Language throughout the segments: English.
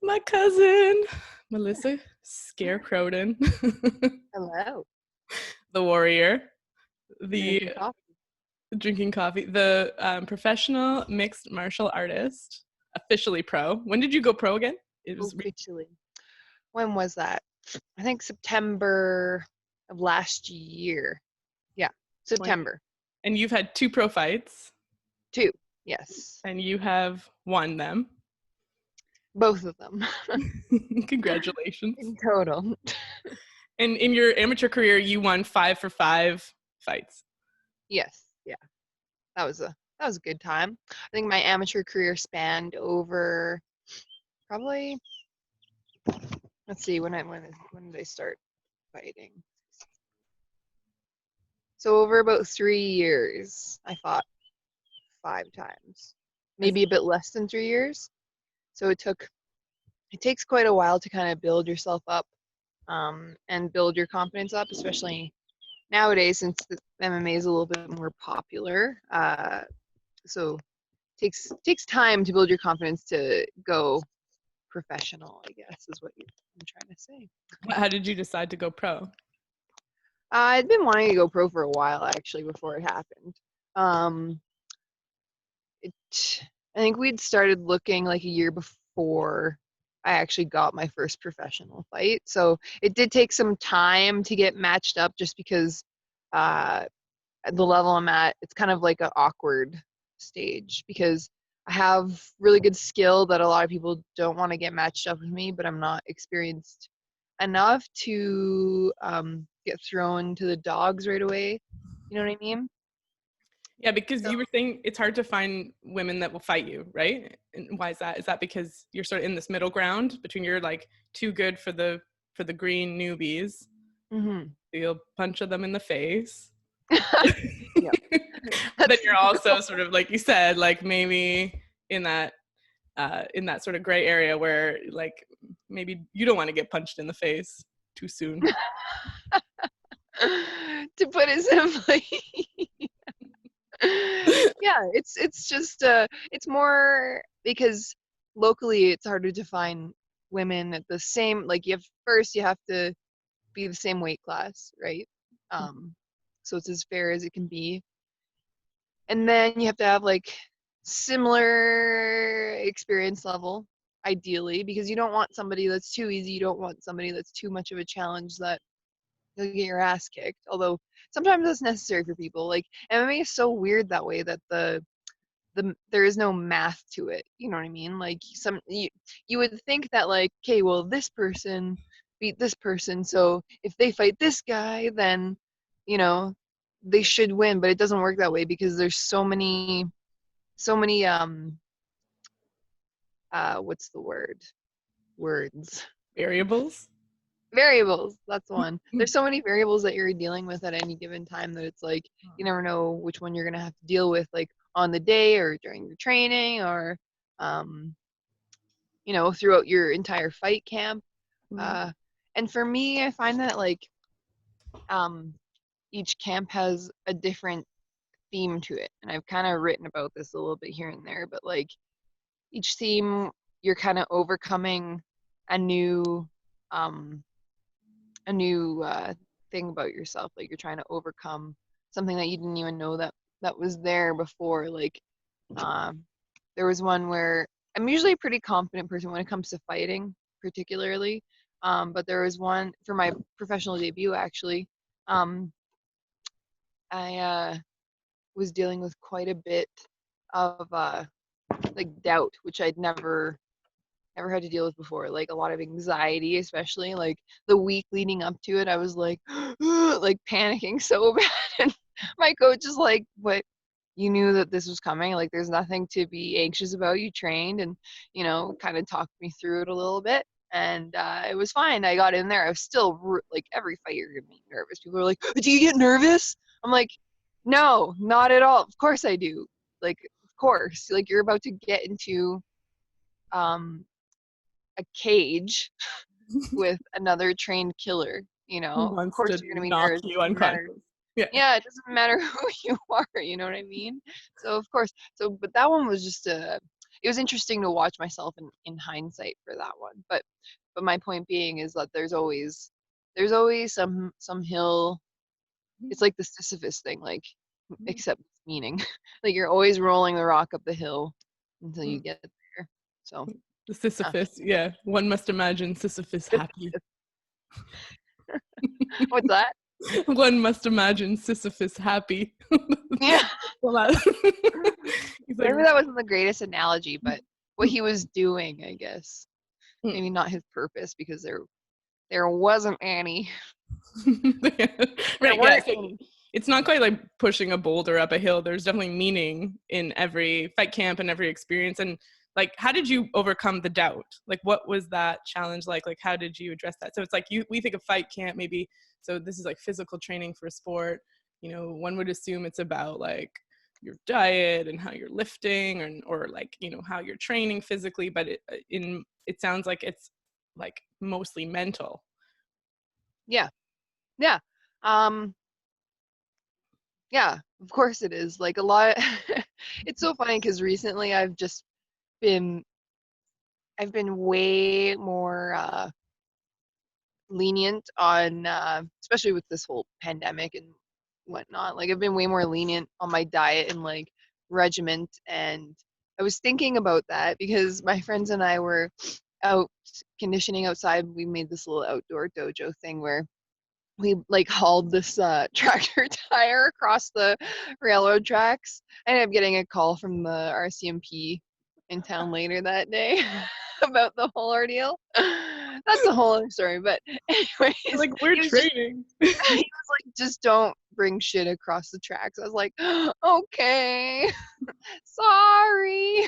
My cousin, Melissa Scare Croden, Hello. the warrior, the Drinking coffee. drinking coffee, the professional mixed martial artist, officially pro. When did you go pro again? It was Officially. When was that? I think September of last year. Yeah, 20. September. And you've had 2 pro fights, 2. Yes. and you have won them. Both of them Congratulations. in total. And in your amateur career, you won 5 for 5 fights. Yes. Yeah. That was a good time. I think my amateur career spanned over probably, let's see, when did I start fighting? So over about 3 years, I fought 5 times. Maybe a bit less than 3 years. So it takes quite a while to kind of build yourself up, and build your confidence up, especially nowadays since the MMA is a little bit more popular. So takes time to build your confidence to go professional, I guess is what I'm trying to say. How did you decide to go pro? I'd been wanting to go pro for a while actually before it happened. It I think we'd started looking like a year before I actually got my first professional fight. So it did take some time to get matched up just because uh, at the level I'm at, it's kind of like an awkward stage because I have really good skill that a lot of people don't want to get matched up with me, but I'm not experienced enough to get thrown to the dogs right away. You know what I mean? Yeah, because So you were saying it's hard to find women that will fight you, right? And why is that? Is that because you're sort of in this middle ground between you're like too good for the green newbies, hmm so you'll punch them in the face. yeah, But then that's you're the also goal. sort of like you said, like maybe in that sort of gray area where like maybe you don't want to get punched in the face too soon. To put it simply. Yeah, it's just it's more because locally it's harder to find women at the same, like you have to be the same weight class, right? Um so it's as fair as it can be. And then you have to have like similar experience level ideally because you don't want somebody that's too easy, you don't want somebody that's too much of a challenge that you'll get your ass kicked. Although sometimes that's necessary for people. Like MMA is so weird that way that there is no math to it. You know what I mean? Like you would think that like, okay, well this person beat this person, so if they fight this guy, then you know they should win. But it doesn't work that way because there's so many what's the word? Words. Variables. Variables, that's one. There's so many variables that you're dealing with at any given time that it's like you never know which one you're gonna have to deal with, like on the day or during your training or um, throughout your entire fight camp. Uh, and for me, I find that like um, each camp has a different theme to it, and I've kind of written about this a little bit here and there, but like each theme, you're kind of overcoming a new um, thing about yourself, like you're trying to overcome something that you didn't even know that was there before. Like um there was one where I'm usually a pretty confident person when it comes to fighting particularly, but there was one for my professional debut actually. I was dealing with quite a bit of like doubt, which I'd never had to deal with before, like a lot of anxiety, especially like the week leading up to it. I was like like panicking so bad, and my coach is like, what, you knew that this was coming, like there's nothing to be anxious about, you trained, and kind of talked me through it a little bit, and it was fine. I got in there. I was still like every fight you're gonna be nervous. People are like, do you get nervous? I'm like, no, not at all, of course I do. Like, of course, like you're about to get into um a cage with another trained killer, Who of wants course to you're gonna be knock nervous. you It doesn't matter. unconscious? Yeah. Yeah, it doesn't matter who you are, you know what I mean? So of course, but that one was just it was interesting to watch myself in hindsight for that one. But my point being is that there's always some hill. It's like the Sisyphus thing, like except meaning. Like you're always rolling the rock up the hill until you get there. So The yeah. Sisyphus, yeah. One must imagine Sisyphus happy. What's that? One must imagine Sisyphus happy. Yeah. Well, that- he's like, Maybe that wasn't the greatest analogy, but what he was doing, I guess. Maybe not his purpose because there wasn't any. There right, yeah. weren't So any. it's not quite like pushing a boulder up a hill. There's definitely meaning in every fight camp and every experience. And like, how did you overcome the doubt? Like, what was that challenge like? Like, how did you address that? So it's like we think of fight camp maybe. So this is like physical training for a sport. You know, one would assume it's about like your diet and how you're lifting, or like, you know, how you're training physically. But it sounds like it's like mostly mental. Yeah. Yeah. Um, yeah, of course it is. Like a lot it's so funny because recently been I've been way more lenient on especially with this whole pandemic and whatnot. Like I've been way more lenient on my diet and like regiment. And I was thinking about that because my friends and I were out conditioning outside. We made this little outdoor dojo thing where we like hauled this tractor tire across the railroad tracks. I ended up getting a call from the RCMP in town later that day about the whole ordeal. That's a whole other story. But You're anyways, like, we're training. he was like, just don't bring shit across the tracks. I was like, okay, sorry.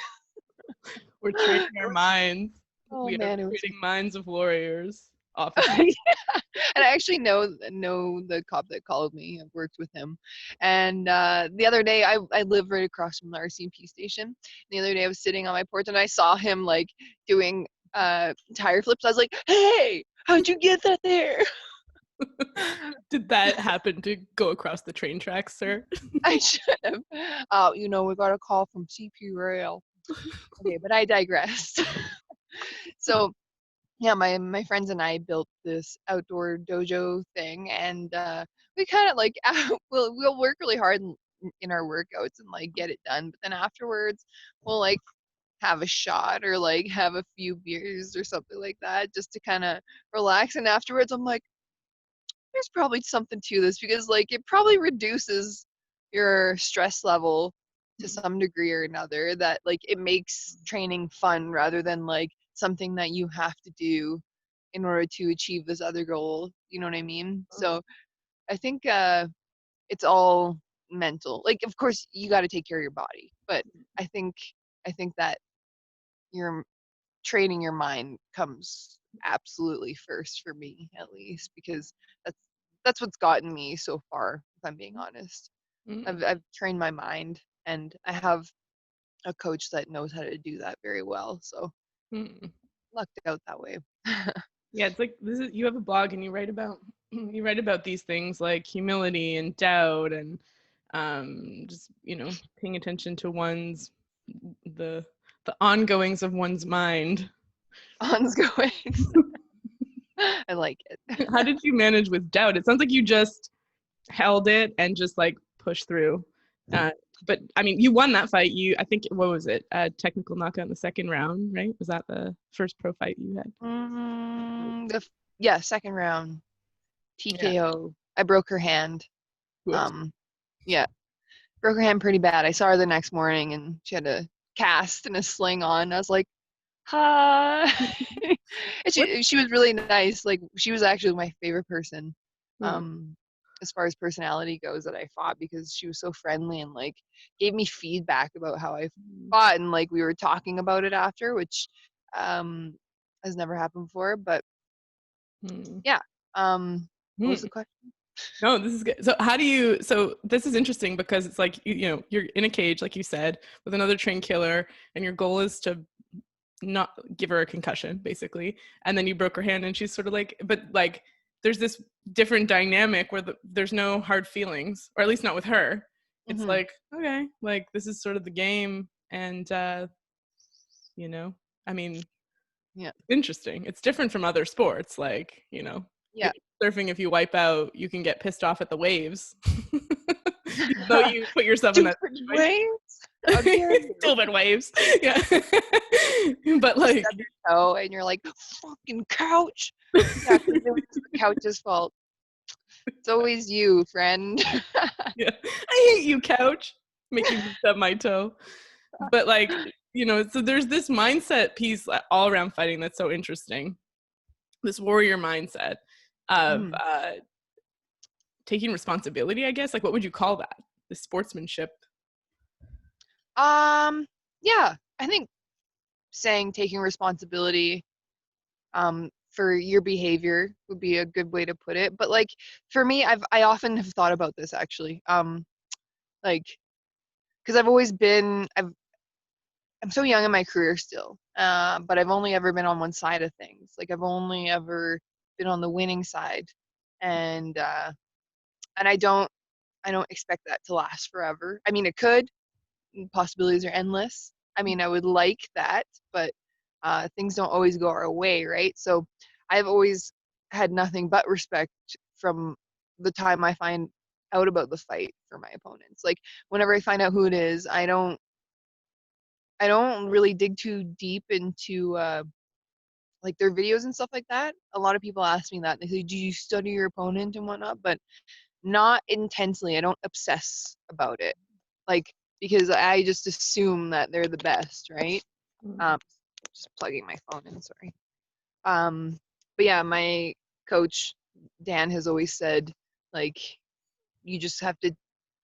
We're training our minds. Oh We are man, it was. creating minds of warriors, officer. Yeah. And I actually know the cop that called me. I've worked with him. And the other day, I live right across from the RCMP station. The other day, I was sitting on my porch and I saw him like doing tire flips. I was like, "Hey, how'd you get that there?" Did that happen to go across the train tracks, sir? I should have. We got a call from CP Rail. Okay, but I digress. So yeah, my friends and I built this outdoor dojo thing, and we kind of like we'll work really hard in our workouts and like get it done, but then afterwards we'll like have a shot or like have a few beers or something like that just to kind of relax. And afterwards I'm like, there's probably something to this because like it probably reduces your stress level to some degree or another, that like it makes training fun rather than like something that you have to do in order to achieve this other goal. You know what I mean? So I think it's all mental. Like of course you got to take care of your body, but I think that your training your mind comes absolutely first for me, at least, because that's that's what's gotten me so far, if I'm being honest. Mm, I've trained my mind, and I have a coach that knows how to do that very well, so mm. lucked out that way. Yeah, it's like this is you have a blog and you write about you write about these things like humility and doubt and just, you know, paying attention to one's the the ongoings of one's mind. Ongoing. I like it. How did you manage with doubt? It sounds like you just held it and just like pushed through. Uh, but I mean, you won that fight. I think, what was it? A technical knockout in the second round, right? Was that the first pro fight you had? Yeah, second round Yeah. TKO. I broke her hand. Whoops. Um, yeah, broke her hand pretty bad. I saw her the next morning, and she had a cast and a sling on. I was like, hi. And What? she was really nice. Like she was actually my favorite person, Hmm. as far as personality goes, that I fought, because she was so friendly and like gave me feedback about how I fought, and like we were talking about it after, which um has never happened before. But Hmm. yeah. What Hmm. was the question? No, this is good. So how do you, so this is interesting because it's like, you know, you're in a cage, like you said, with another train killer, and your goal is to not give her a concussion, basically. And then you broke her hand and she's sort of like, but like, there's this different dynamic where there's no hard feelings, or at least not with her. It's Hmm. like, okay, like this is sort of the game. And you know? I mean, Yeah. interesting. It's different from other sports, like, you know, Yeah. surfing, if you wipe out, you can get pissed off at the waves. Even though you put yourself in that Stupid situation. waves. How dare you? Stupid waves. Yeah. But You like, stub your toe and you're like, fucking couch. Yeah, because it was the couch's fault. It's always you, friend. yeah. I hate you, couch. Making me stub my toe. But like, you know, so there's this mindset piece all around fighting that's so interesting. This warrior mindset of Mhm. taking responsibility, I guess. Like, what would you call that? The sportsmanship. Yeah, I think saying taking responsibility for your behavior would be a good way to put it. But like for me, I often have thought about this actually. Like because I've always been I'm so young in my career still, but I've only ever been on one side of things. Like I've only ever been on the winning side, and I don't expect that to last forever. I mean, it could. Possibilities are endless. I mean, I would like that, but things don't always go our way, right? So I've always had nothing but respect from the time I find out about the fight for my opponents. Like whenever I find out who it is, I don't really dig too deep into like their videos and stuff like that. A lot of people ask me that. They say, "Do you study your opponent and whatnot?" But not intensely. I don't obsess about it. Like because I just assume that they're the best, right? Um, just plugging my phone in, sorry. But yeah, my coach Dan has always said like you just have to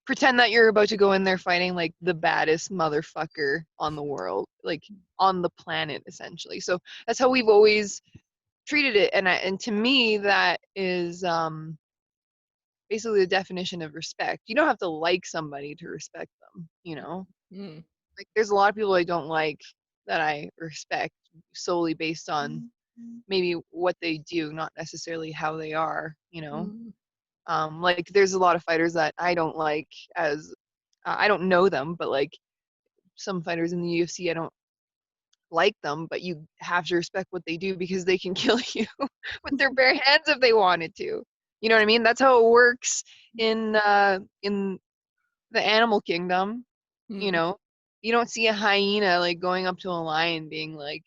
pretend that you're about to go in there fighting like the baddest motherfucker on the world, like on the planet essentially. So that's how we've always treated it, and to me that is basically the definition of respect. You don't have to like somebody to respect them, you know? Mm, Like there's a lot of people I don't like that I respect solely based on maybe what they do, not necessarily how they are, you know? mm, Like there's a lot of fighters that I don't like as I don't know them, but like some fighters in the UFC, I don't like them, but you have to respect what they do because they can kill you with their bare hands if they wanted to. You know what I mean? That's how it works in the animal kingdom, you mm. know. You don't see a hyena like going up to a lion being like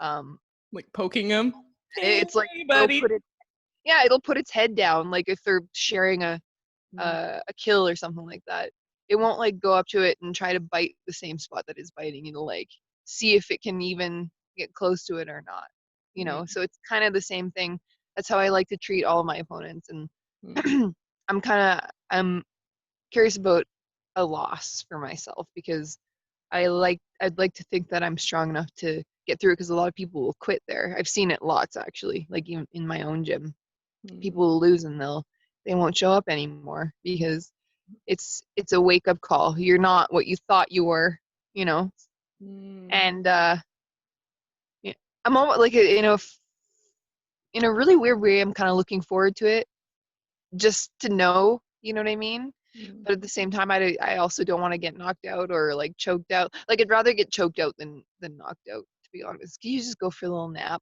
um Like poking him. Hey, it's like it'll buddy. put it yeah, it'll put its head down like if they're sharing Mm, a kill or something like that. It won't like go up to it and try to bite the same spot that it's biting. It'll like see if it can even get close to it or not. You know, mm, so it's kind of the same thing. That's how I like to treat all of my opponents. And mm, I'm curious about a loss for myself because I'd like to think that I'm strong enough to get through it because a lot of people will quit there. I've seen it lots actually, like even in my own gym. mm, People will lose and they won't show up anymore because it's a wake up call. You're not what you thought you were, you know. mm, And yeah, I'm almost like in a really weird way. I'm kind of looking forward to it just to know, you know what I mean? mm. But at the same time, I also don't want to get knocked out or like choked out. Like I'd rather get choked out than knocked out, to be honest. Can you just go for a little nap?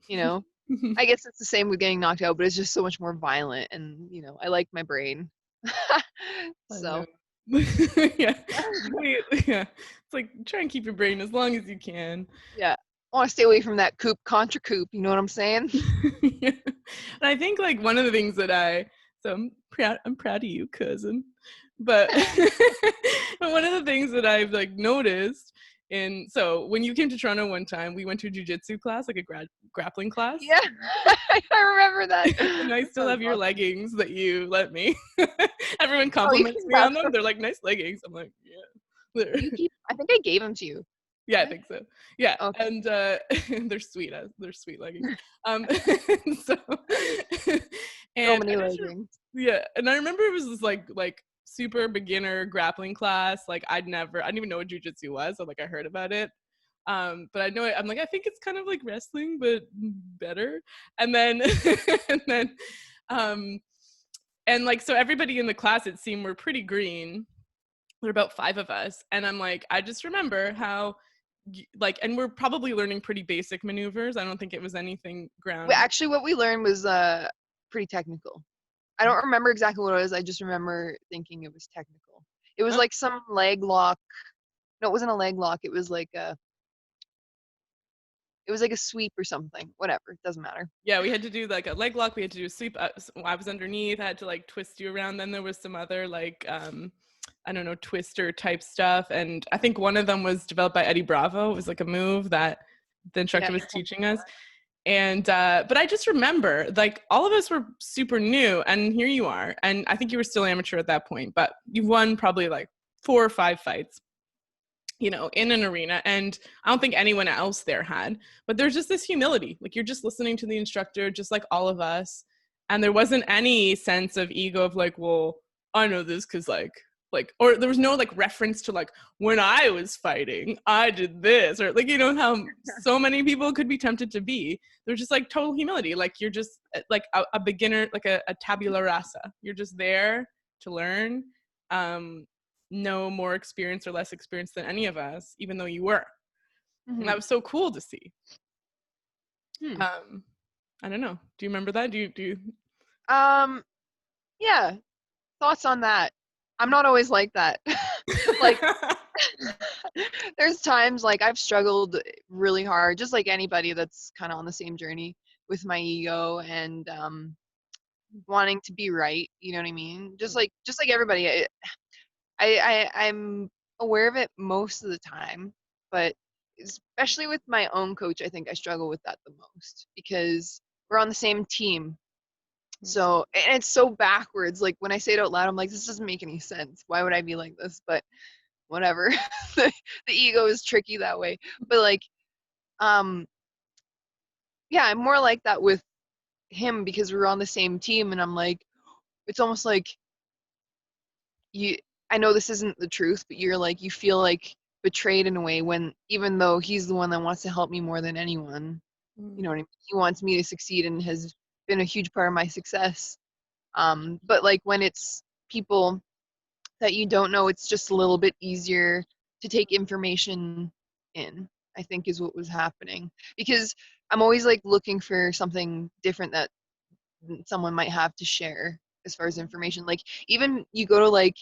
You know? I guess it's the same with getting knocked out, but it's just so much more violent, and I like my brain. I know. So Yeah. Yeah. It's like try and keep your brain as long as you can. yeah, I want to stay away from that coop contra coop. You know what I'm saying? Yeah. And I think like one of the things that I'm proud of you, cousin. But but one of the things that I've like noticed so when you came to Toronto one time, we went to a jujitsu class, like a grappling class. Yeah, I remember that. And I That still sounds have your awesome. leggings that you let me. Everyone Oh, you compliments me have on them. They're like nice leggings. I'm like, yeah. you keep. I think I gave them to you. Yeah, I Did I? think so. Yeah, Okay. and they're sweet. They're sweet leggings. Um, so, So and many I just leggings. yeah, and I remember it was this like super beginner grappling class. Like I didn't even know what jujitsu was. So like I heard about it. But I know it, I'm like I think it's kind of like wrestling, but better. And then and then um and like so everybody in the class it seemed were pretty green. There were about 5 of us, and I'm like I just remember how like, and we're probably learning pretty basic maneuvers. I don't think it was anything ground. Actually, what we learned was pretty technical. I don't remember exactly what it was. I just remember thinking it was technical. It was Oh, like some leg lock. No, it wasn't a leg lock. It was like a sweep or something. Whatever. It doesn't matter. yeah, we had to do like a leg lock. We had to do a sweep. I was underneath. I had to like twist you around. Then there was some other like, I don't know, twister type stuff. And I think one of them was developed by Eddie Bravo. It was like a move that the instructor Yeah. was teaching us. And but I just remember, like, all of us were super new, and here you are. And I think you were still amateur at that point, but you've won probably like 4 or 5 fights, you know, in an arena. And I don't think anyone else there had. But there's just this humility. Like, you're just listening to the instructor, just like all of us. And there wasn't any sense of ego of like, well, I know this because like, or there was no like reference to like, when I was fighting, I did this, or like, you know, how so many people could be tempted to be. There's just like total humility. Like, you're just like a beginner, like a tabula rasa. You're just there to learn. No more experience or less experience than any of us, even though you were. And that was so cool to see. I don't know. Do you remember that? Do you? Yeah. Thoughts on that? I'm not always like that. Like, there's times like I've struggled really hard, just like anybody that's kind of on the same journey with my ego and wanting to be right. You know what I mean? Just like everybody. I'm aware of it most of the time, but especially with my own coach, I think I struggle with that the most because we're on the same team. So, and it's so backwards. Like, when I say it out loud, I'm like, this doesn't make any sense. Why would I be like this? But whatever. the ego is tricky that way. But like, yeah, I'm more like that with him because we're on the same team, and I'm like, it's almost like you. I know this isn't the truth, but you're like, you feel like betrayed in a way when, even though he's the one that wants to help me more than anyone, you know what I mean? He wants me to succeed and has been a huge part of my success. But like when it's people that you don't know, it's just a little bit easier to take information in, I think is what was happening. Because I'm always like looking for something different that someone might have to share as far as information. Like, even you go to like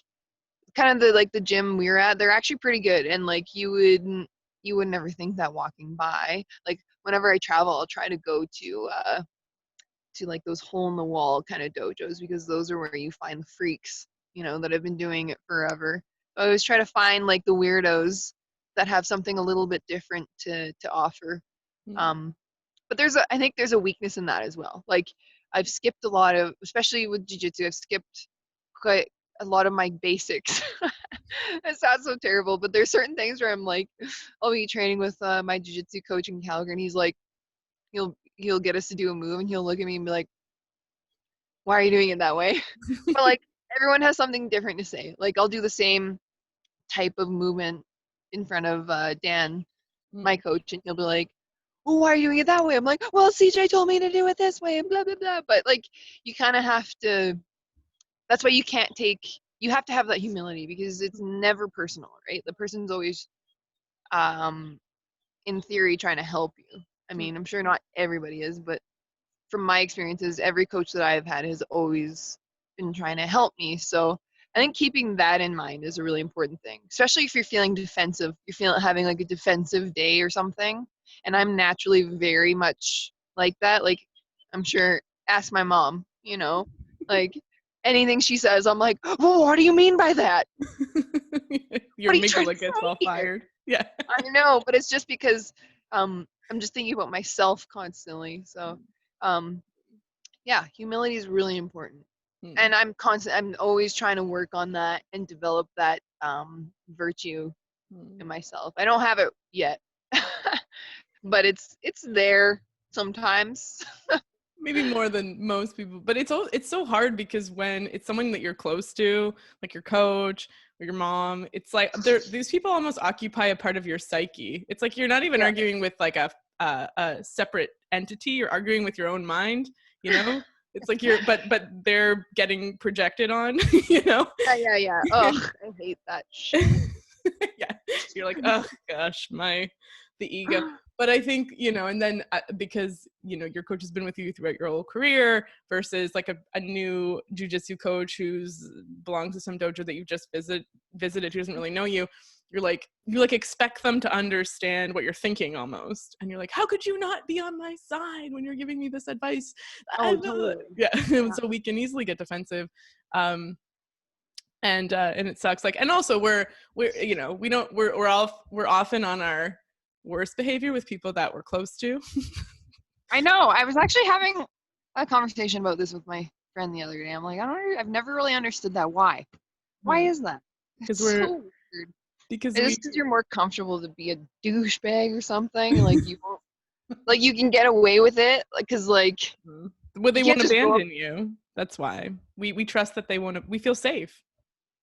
kind of the gym we were at, they're actually pretty good, and like you would never think that walking by. Like, whenever I travel, I'll try to go to like those hole in the wall kind of dojos because those are where you find the freaks, you know, that have been doing it forever. I always try to find like the weirdos that have something a little bit different to offer. But I think there's a weakness in that as well. Like, I've skipped a lot of, especially with jiu-jitsu, I've skipped quite a lot of my basics. It sounds so terrible, but there's certain things where I'm like, I'll be training with my jiu-jitsu coach in Calgary, and he's like, he'll get us to do a move, and he'll look at me and be like, why are you doing it that way? But like, everyone has something different to say. Like, I'll do the same type of movement in front of Dan, my coach, and he'll be like, well, why are you doing it that way? I'm like, well, CJ told me to do it this way, and blah blah blah. But like, you kind of have to, that's why you have to have that humility because it's never personal, right? The person's always in theory trying to help you. I mean, I'm sure not everybody is, but from my experiences, every coach that I've had has always been trying to help me. So I think keeping that in mind is a really important thing, especially if you're feeling defensive, you're feeling having like a defensive day or something. And I'm naturally very much like that. Like, I'm sure, ask my mom, you know, like anything she says, I'm like, well, what do you mean by that? Your What are you trying to amygdala gets say all here? fired. Yeah. I know, but it's just because I'm just thinking about myself constantly. So yeah, humility is really important. And I'm always trying to work on that and develop that virtue in myself. I don't have it yet. But it's there sometimes. Maybe more than most people, but it's so hard because when it's someone that you're close to, like your coach or your mom, it's like these people almost occupy a part of your psyche. It's like you're not even arguing with like a separate entity, you're arguing with your own mind, you know. It's like but they're getting projected on, you know. Yeah. Oh, I hate that shit. Yeah, You're like, oh gosh, the ego. But I think, and then because, your coach has been with you throughout your whole career versus like a new jujitsu coach who's belongs to some dojo that you've just visited, who doesn't really know you, you expect them to understand what you're thinking almost. And you're like, how could you not be on my side when you're giving me this advice? Oh, totally. Yeah. Yeah. So we can easily get defensive. And it sucks. Like, and also we're often on our worst behavior with people that we're close to. I know. I was actually having a conversation about this with my friend the other day. I'm like, I've never really understood that. Why is that? Because It's so weird. because Is it because you're more comfortable to be a douchebag or something? Like you won't, like you can get away with it, like because like well, they you won't can't just go up. abandon you. That's why we trust that they won't. We feel safe.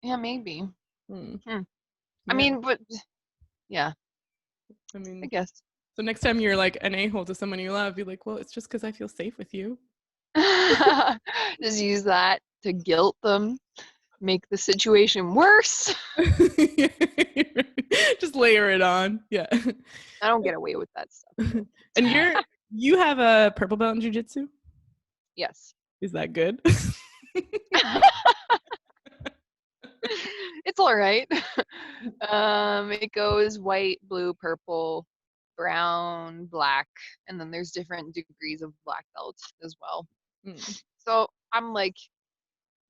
Yeah, maybe. Hmm. I Yeah. mean, but yeah, I mean, I guess. so next time you're like an a-hole to someone you love, be like, well, it's just because I feel safe with you. Just use that to guilt them, make the situation worse. Just layer it on. Yeah. I don't get away with that stuff. And you have a purple belt in jiu-jitsu? Yes. Is that good? It's all right. It goes white, blue, purple, brown, black, and then there's different degrees of black belt as well. Mm. So I'm like,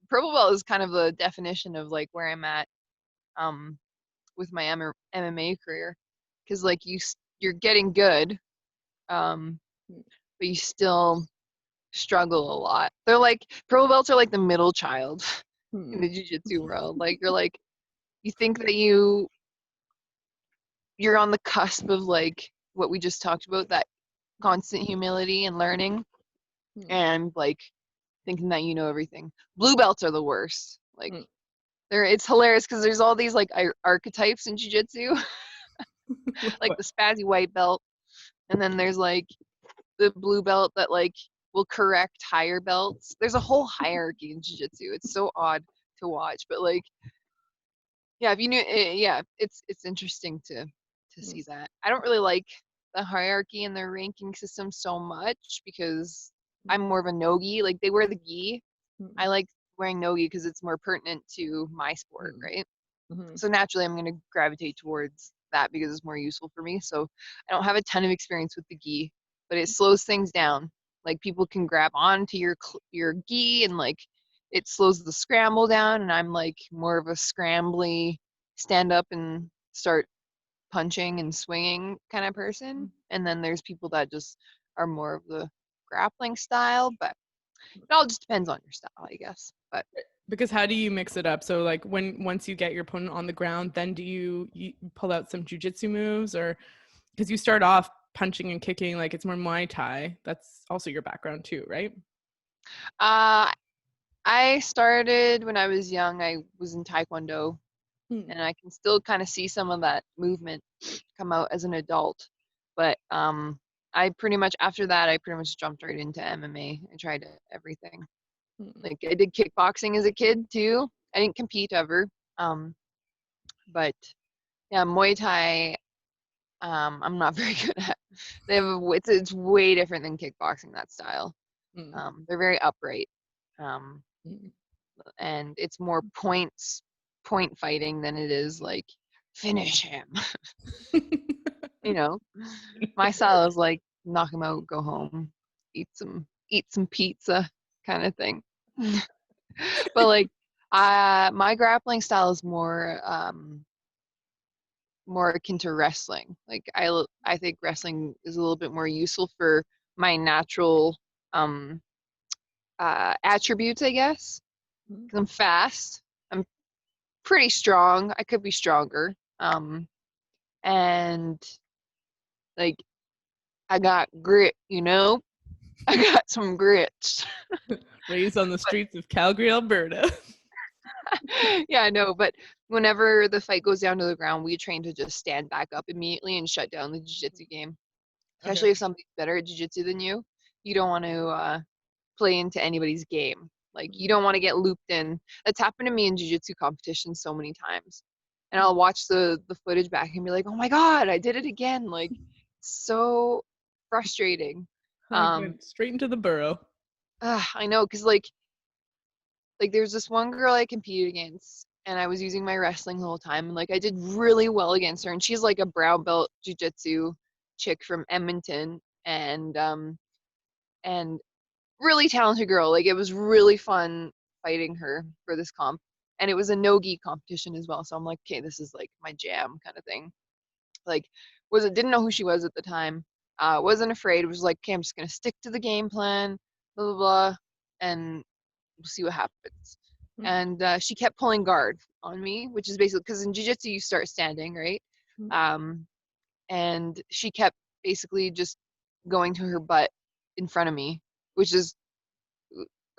purple belt is kind of the definition of like where I'm at with my MMA career, because like you're getting good, but you still struggle a lot. They're like purple belts are like the middle child in the jiu-jitsu world. Like you think that you're on the cusp of like what we just talked about, that constant humility and learning, and like thinking that you know everything. Blue belts are the worst. Like it's hilarious because there's all these like archetypes in jiu-jitsu, like the spazzy white belt, and then there's like the blue belt that like will correct higher belts. There's a whole hierarchy in jiu-jitsu. It's so odd to watch, but like yeah, if you knew yeah, it's interesting to see that. I don't really like the hierarchy and the ranking system so much because I'm more of a no-gi. Like they wear the gi. I like wearing no-gi because it's more pertinent to my sport, right? So naturally I'm going to gravitate towards that because it's more useful for me. So I don't have a ton of experience with the gi, but it slows things down. Like people can grab onto your gi and like it slows the scramble down, and I'm like more of a scrambly stand up and start punching and swinging kind of person. And then there's people that just are more of the grappling style, but it all just depends on your style, I guess. But because how do you mix it up? So like once you get your opponent on the ground, then do you pull out some jujitsu moves, or because you start off punching and kicking, like it's more Muay Thai. That's also your background too, right? I started when I was young. I was in Taekwondo, and I can still kind of see some of that movement come out as an adult. But I pretty much after that, I pretty much jumped right into MMA. I tried everything. Like I did kickboxing as a kid too. I didn't compete ever. But yeah, Muay Thai, I'm not very good at. They have it's way different than kickboxing, that style. They're very upright. And it's more point fighting than it is like finish him. You know, my style is like knock him out, go home, eat some pizza kind of thing. But like my grappling style is more akin to wrestling. Like I think wrestling is a little bit more useful for my natural attributes, I guess. 'Cause I'm fast. I'm pretty strong. I could be stronger. And like I got grit, you know? I got some grits. Raised on the streets of Calgary, Alberta. Yeah, I know, but whenever the fight goes down to the ground, we train to just stand back up immediately and shut down the jiu-jitsu game. Especially if somebody's better at jiu-jitsu than you. You don't want to play into anybody's game. Like you don't want to get looped in. That's happened to me in jiu-jitsu competitions so many times. and I'll watch the footage back and be like, oh my god, I did it again. Like, so frustrating. Like went straight into the burrow. I know, because like there's this one girl I competed against, and I was using my wrestling the whole time, and like I did really well against her, and she's like a brown belt jujitsu chick from Edmonton, and really talented girl. Like it was really fun fighting her for this comp, and it was a no-gi competition as well. So I'm like, okay, this is like my jam kind of thing. Like, didn't know who she was at the time. Wasn't afraid. Was like, okay, I'm just gonna stick to the game plan, blah blah blah, and we'll see what happens. Mm, And she kept pulling guard on me, which is basically because in jiu-jitsu you start standing, right? mm, Um, and she kept basically just going to her butt in front of me, which is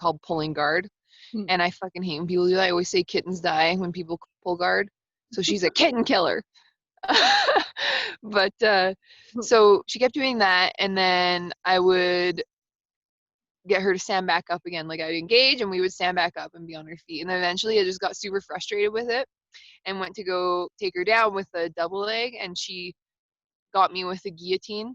called pulling guard. mm. And I fucking hate when people do that. I always say kittens die when people pull guard. So she's a kitten killer. But so she kept doing that, and then I would get her to stand back up again. Like I would engage, and we would stand back up and be on her feet. And then eventually, I just got super frustrated with it, and went to go take her down with a double leg, and she got me with a guillotine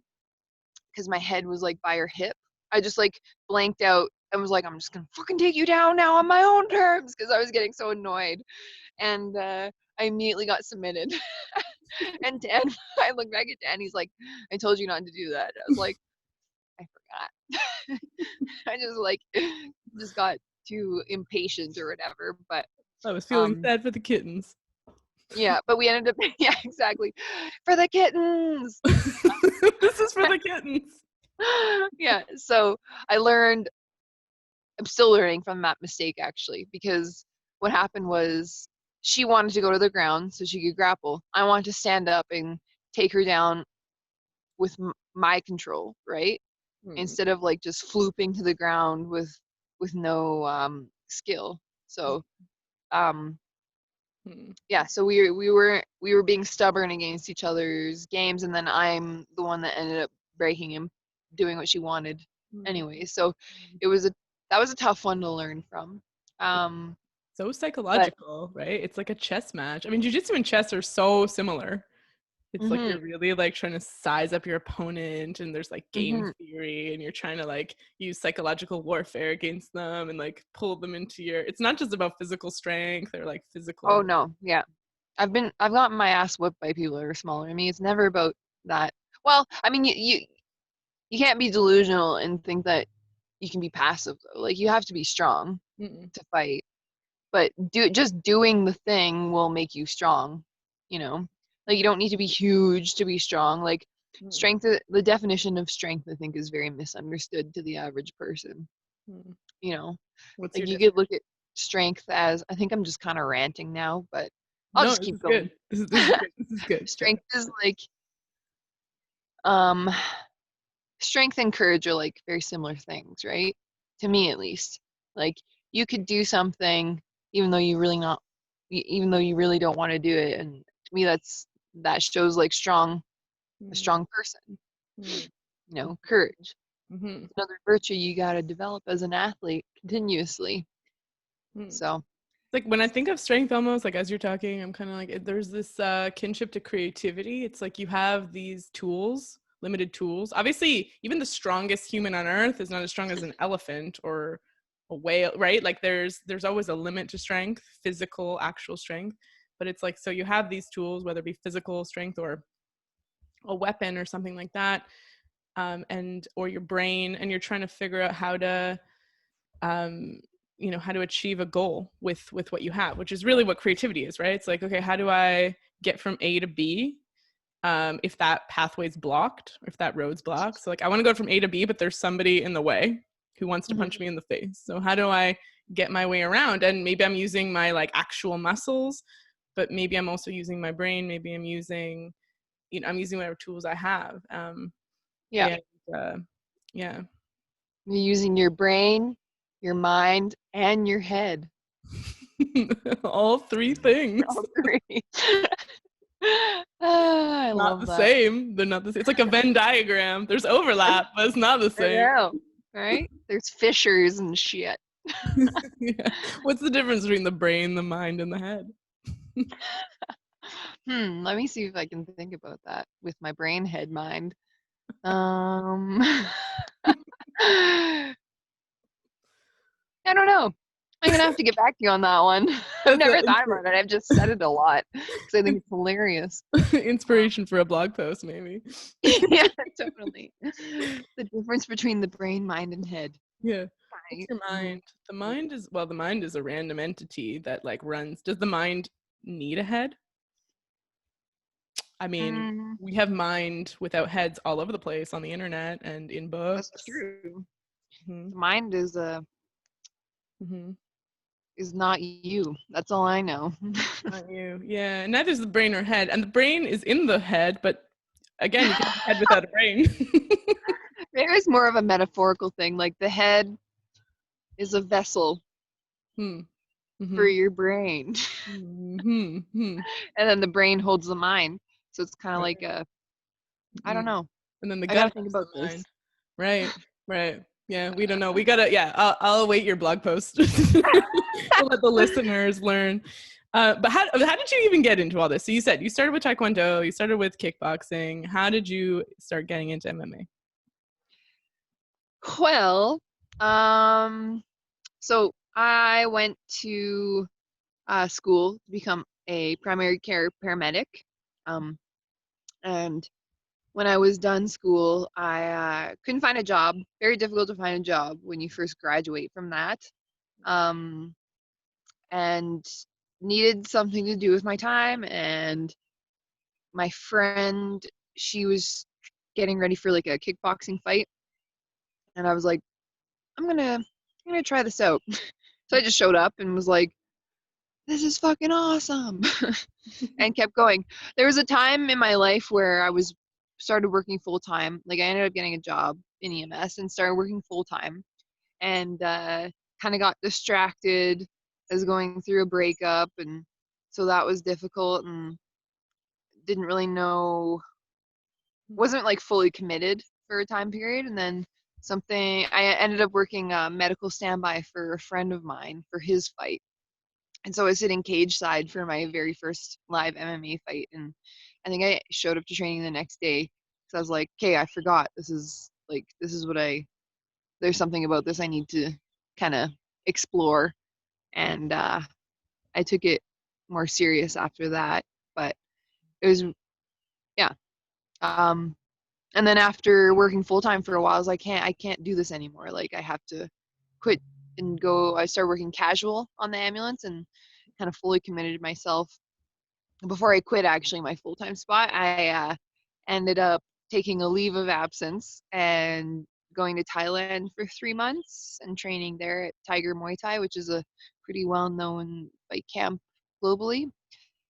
because my head was like by her hip. I just like blanked out and was like, I'm just gonna fucking take you down now on my own terms because I was getting so annoyed. And I immediately got submitted. And Dan, I look back at Dan, he's like, I told you not to do that. I was like, I forgot. I just like just got too impatient or whatever. But I was feeling um sad for the kittens. yeah, but we ended up yeah, exactly. For the kittens. This is for the kittens. Yeah, so I learned I'm still learning from that mistake actually, because what happened was she wanted to go to the ground so she could grapple. I wanted to stand up and take her down with my control, right? Mm, Instead of like just flooping to the ground with no skill. So um mm, yeah, so we were being stubborn against each other's games, and then I'm the one that ended up breaking him, doing what she wanted mm. anyway. So it was a that was a tough one to learn from. Um, So but psychological, right? It's like a chess match. I mean, jujitsu and chess are so similar. It's like mhm, you're really like trying to size up your opponent, and there's like game mhm. theory, and you're trying to like use psychological warfare against them and like pull them into your. It's not just about physical strength or like Oh physical. no, yeah. I've gotten my ass whipped by people that are smaller than me. It's never about that. Well, I mean, you can't be delusional and think that you can be passive though. Like you have to be strong Mm-mm, to fight. But just doing the thing will make you strong, you know? Like you don't need to be huge to be strong. Like mm, strength, the definition of strength I think is very misunderstood to the average person, mm. you know? What's Like your you could look definition? at strength as, I think I'm just kind of ranting now, but I'll No, just this keep is going. good. This is good. This is good. Go. Strength is like um strength and courage are like very similar things, right? To me at least. Like you could do something even though you really not even though you really don't want to do it, and to me that shows like a Mm, strong person, mm, courage. mm, It's another virtue you got to develop as an athlete continuously. mm. So, Like when I think of strength, almost like as you're talking, I'm kind of like there's this kinship to creativity. It's like you have these tools, limited tools. Obviously, even the strongest human on earth is not as strong as an elephant or a whale, right? Like there's always a limit to strength, physical, actual strength. But it's like so you have these tools, whether it be physical strength or a weapon or something like that, and or your brain, and you're trying to figure out how to um, how to achieve a goal with what you have, which is really what creativity is, right? It's like, okay, how do I get from A to B, if that pathway's blocked, if that road's blocked? So like I want to go from A to B, but there's somebody in the way who wants to punch mhm. me in the face. So how do I get my way around? And maybe I'm using my like actual muscles, but maybe I'm also using my brain. Maybe I'm using, I'm using whatever tools I have. Yeah, And yeah. you're using your brain, your mind, and your head. All three things. All three. Ah, I Not love the that. same. They're not the same. It's like a Venn diagram. There's overlap, but it's not the I same. know, right? There's fissures and shit. Yeah. What's the difference between the brain, the mind, and the head? Let me see if I can think about that with my brain head mind. I don't know. I'm gonna have to get back to you on that one. I've That's never thought about it. I've just said it a lot because I think it's hilarious. inspiration for a blog post, maybe. Yeah, totally. The difference between the brain, mind, and head. Yeah. What's Right. your mind? The mind is, well, the mind is a random entity that like runs. Does the mind need a head? I mean, Mm, we have mind without heads all over the place on the internet and in that's books. true. Hmm. The mind Hmm. is not you. That's all I know. Not you. Yeah. And neither is the brain or head. And the brain is in the head, but again, you can have a head without a brain. There is more of a metaphorical thing. Like the head is a vessel Hmm. for Hmm. your brain, Hmm. Hmm. and then the brain holds the mind. So it's kind of Right. like a, I don't Mm. know. And then the I got gut to think holds about the this. mind. Right. Right. Yeah. We don't know. We gotta. Yeah. I'll await your blog post. We'll let the listeners learn. But how did you even get into all this? So you said you started with Taekwondo. You started with kickboxing. How did you start getting into MMA? Well, um, so I went to school to become a primary care paramedic. Um, and when I was done school, I couldn't find a job. Very difficult to find a job when you first graduate from that. Um, and needed something to do with my time. And my friend, she was getting ready for like a kickboxing fight, and I was like, I'm gonna try this out. So I just showed up and was like, this is fucking awesome, and kept going. There was a time in my life where I was started working full time. Like I ended up getting a job in EMS and started working full time, and kind of got distracted as going through a breakup, and so that was difficult, and didn't really know, wasn't like fully committed for a time period. And then something, I ended up working medical standby for a friend of mine for his fight, and so I was sitting cage side for my very first live MMA fight. And I think I showed up to training the next day because I was like, okay, I forgot, this is what I, there's something about this I need to kind of explore. And I took it more serious after that. But it was, yeah. um and then after working full time for a while, I was like, I can't do this anymore. Like I have to quit and go. I started working casual on the ambulance and kind of fully committed myself. Before I quit actually my full time spot, I ended up taking a leave of absence and going to Thailand for 3 months and training there at Tiger Muay Thai, which is a pretty well known fight camp globally.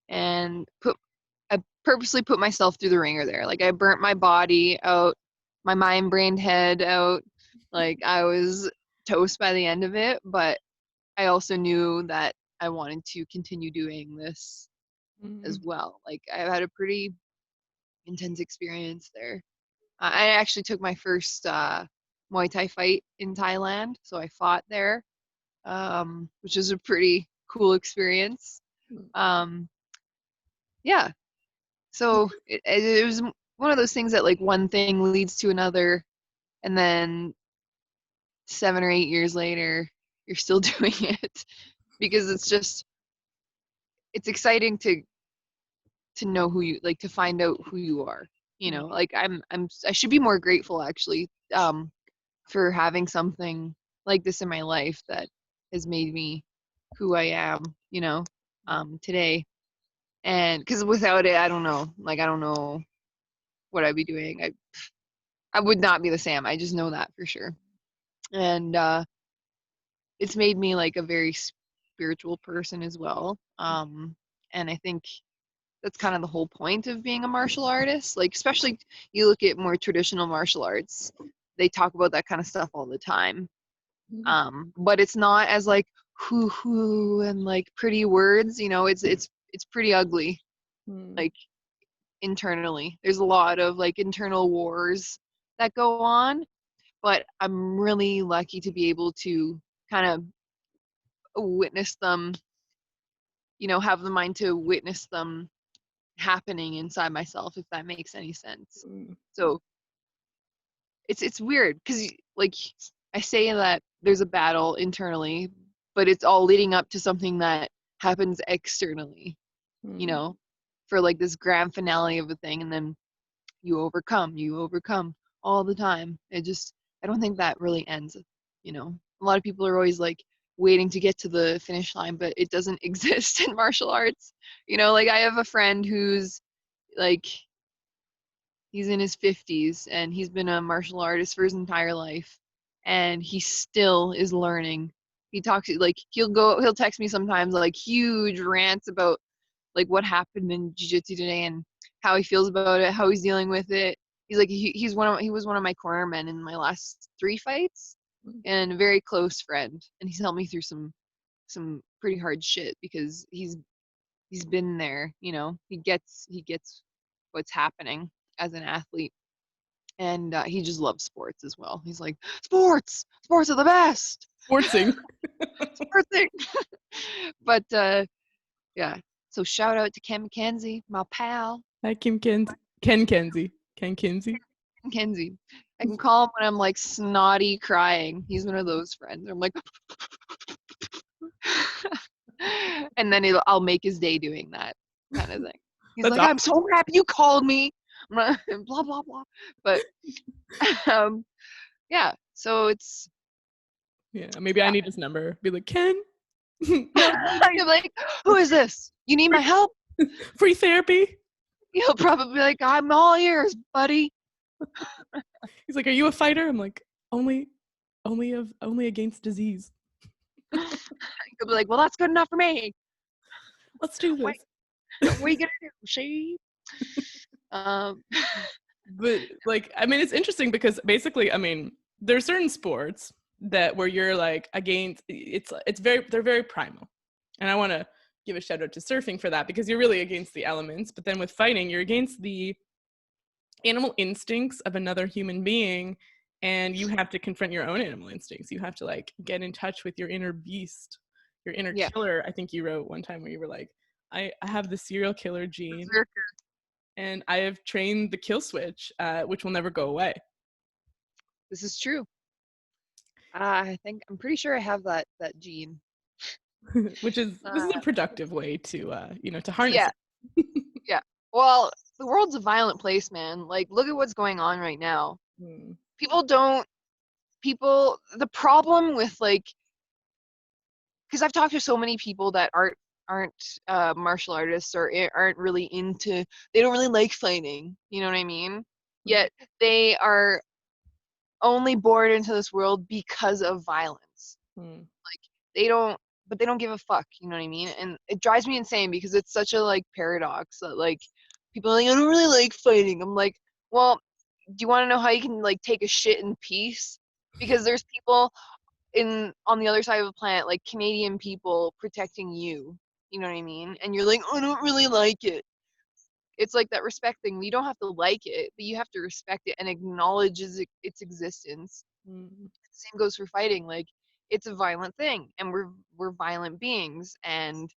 And I purposely put myself through the ringer there. Like I burnt my body out, my mind, brain, head out. Like I was toast by the end of it, but I also knew that I wanted to continue doing this as Mm. well. Like I had a pretty intense experience there. I actually took my first Muay Thai fight in Thailand, so I fought there, which is a pretty cool experience. Um, yeah, so it was one of those things that like one thing leads to another, and then 7 or 8 years later you're still doing it because it's exciting to know who you, like, to find out who you are, like I should be more grateful actually, for having something like this in my life that has made me who I am, today. And because without it, I don't know, like I don't know what I'd be doing. I would not be the same. I just know that for sure. And it's made me like a very spiritual person as well. And I think that's kind of the whole point of being a martial artist. Like especially you look at more traditional martial arts, they talk about that kind of stuff all the time. But it's not as like hoo and like pretty words. It's pretty ugly. Mm. Like internally, there's a lot of like internal wars that go on, but I'm really lucky to be able to kind of witness them, have the mind to witness them happening inside myself, if that makes any sense. Mm. So it's weird because like I say that there's a battle internally, but it's all leading up to something that happens externally, you Mm. know, for like this grand finale of a thing, and then you overcome all the time. I don't think that really ends, you know. A lot of people are always like waiting to get to the finish line, but it doesn't exist in martial arts. You know, like I have a friend who's like he's in his 50s and he's been a martial artist for his entire life and he still is learning. He talks like he'll text me sometimes like huge rants about like what happened in jiu-jitsu today and how he feels about it, how he's dealing with it. He's like he was one of my corner men in my last 3 fights and a very close friend, and he's helped me through some pretty hard shit because he's been there, you know. He gets what's happening as an athlete, and he just loves sports as well. He's like, sports are the best, Sportsing. sportsing. But yeah, so shout out to Ken McKenzie, my pal. Hi, Kim Kenzie. Ken Kenzie. Ken Kinsey. Kenzie. I can call him when I'm like snotty crying. He's one of those friends. I'm like, and then I'll make his day doing that kind of thing. He's That's like, awesome. I'm so happy you called me. Blah blah blah. But um, yeah, so it's Yeah, maybe I yeah. need his number. Be like, Ken, no, You're like, who is this? You need my help? free therapy. He'll probably be like, I'm all ears, buddy. He's like, are you a fighter? I'm like, only, only against disease. He'll be like, well, that's good enough for me. Let's do What, this. what are you gonna do? See? Um, But like, I mean, it's interesting because basically, I mean, there's certain sports that where you're like against. They're very primal, and I want to give a shout out to surfing for that because you're really against the elements. But then with fighting, you're against the animal instincts of another human being, and you have to confront your own animal instincts. You have to like get in touch with your inner beast, your inner yeah, killer. I think you wrote one time where you were like, I have the serial killer gene berserker. and I have trained the kill switch, which will never go away. This is true. I'm pretty sure I have that gene. Which is this is a Uh, productive way to to harness yeah, it. yeah. Well, the world's a violent place, man. Like, look at what's going on right now. Hmm. People don't. People. The problem with like, because I've talked to so many people that aren't martial artists or aren't really into. They don't really like fighting. You know what I mean? Hmm. Yet they are only born into this world because of violence. Hmm. Like they don't, but they don't give a fuck. You know what I mean? And it drives me insane because it's such a like paradox that like people are like, I don't really like fighting. I'm like, well, do you want to know how you can like take a shit in peace? Because there's people in on the other side of the planet, like Canadian people protecting you. You know what I mean? And you're like, I don't really like it. It's like that respect thing. You don't have to like it, but you have to respect it and acknowledge its existence. Hmm. Same goes for fighting. Like it's a violent thing, and we're violent beings, and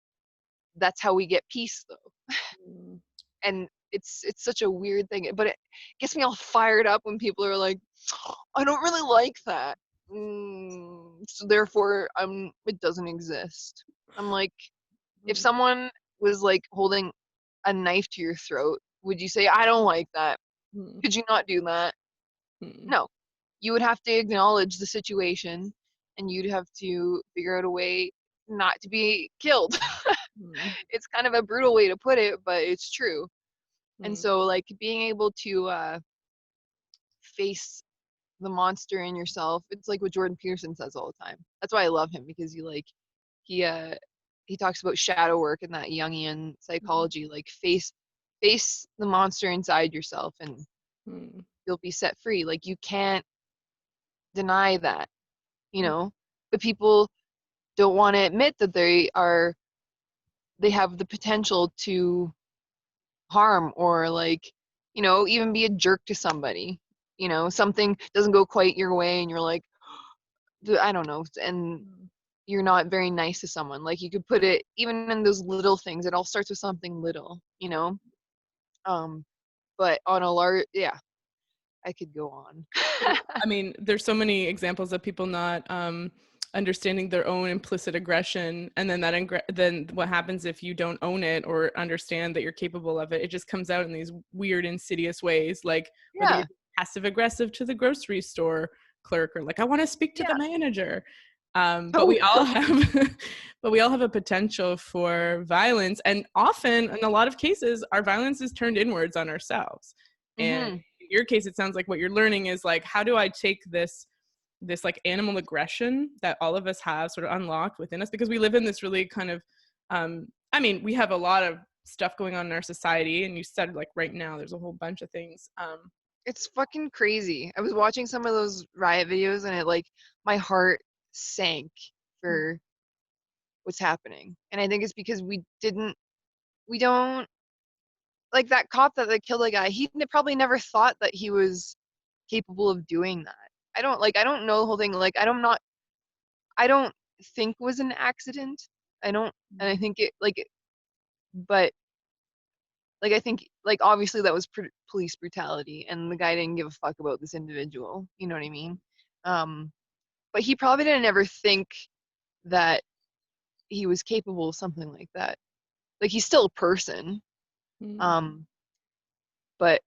that's how we get peace, though. Hmm. And it's such a weird thing, but it gets me all fired up when people are like, I don't really like that. So therefore, it doesn't exist. I'm like, if someone was like holding a knife to your throat, would you say, I don't like that? Hmm. Could you not do that? Hmm. No. You would have to acknowledge the situation and you'd have to figure out a way not to be killed. Hmm. It's kind of a brutal way to put it, but it's true. And Hmm. so like being able to face the monster in yourself, it's like what Jordan Peterson says all the time. That's why I love him, because he uh he talks about shadow work and that Jungian psychology, like face the monster inside yourself and Hmm. you'll be set free. Like you can't deny that, you know. But people don't want to admit that they have the potential to harm or like, you know, even be a jerk to somebody. You know, something doesn't go quite your way and you're like, I don't know, and you're not very nice to someone. Like you could put it even in those little things. It all starts with something little, you know. But on a large, yeah, I could go on. I mean, there's so many examples of people not understanding their own implicit aggression, and then then what happens if you don't own it or understand that you're capable of it? It just comes out in these weird, insidious ways, like whether Yeah, you're passive aggressive to the grocery store clerk or like I want to speak to the yeah, manager. But we all totally. have, but we all have a potential for violence, and often, in a lot of cases, our violence is turned inwards on ourselves. And Hmm. in your case, it sounds like what you're learning is like, how do I take this like animal aggression that all of us have sort of unlocked within us, because we live in this really kind of I mean, we have a lot of stuff going on in our society, and you said like right now there's a whole bunch of things. It's fucking crazy. I was watching some of those riot videos and it like my heart sank for what's happening. And I think it's because we don't like that cop that killed a guy. Probably never thought that he was capable of doing that. I don't know the whole thing. Like I don't think it was an accident. I don't and I think it like but like I think like obviously that was police brutality and the guy didn't give a fuck about this individual. You know what I mean? Um but he probably didn't ever think that he was capable of something like that. Like he's still a person. Mm. Um but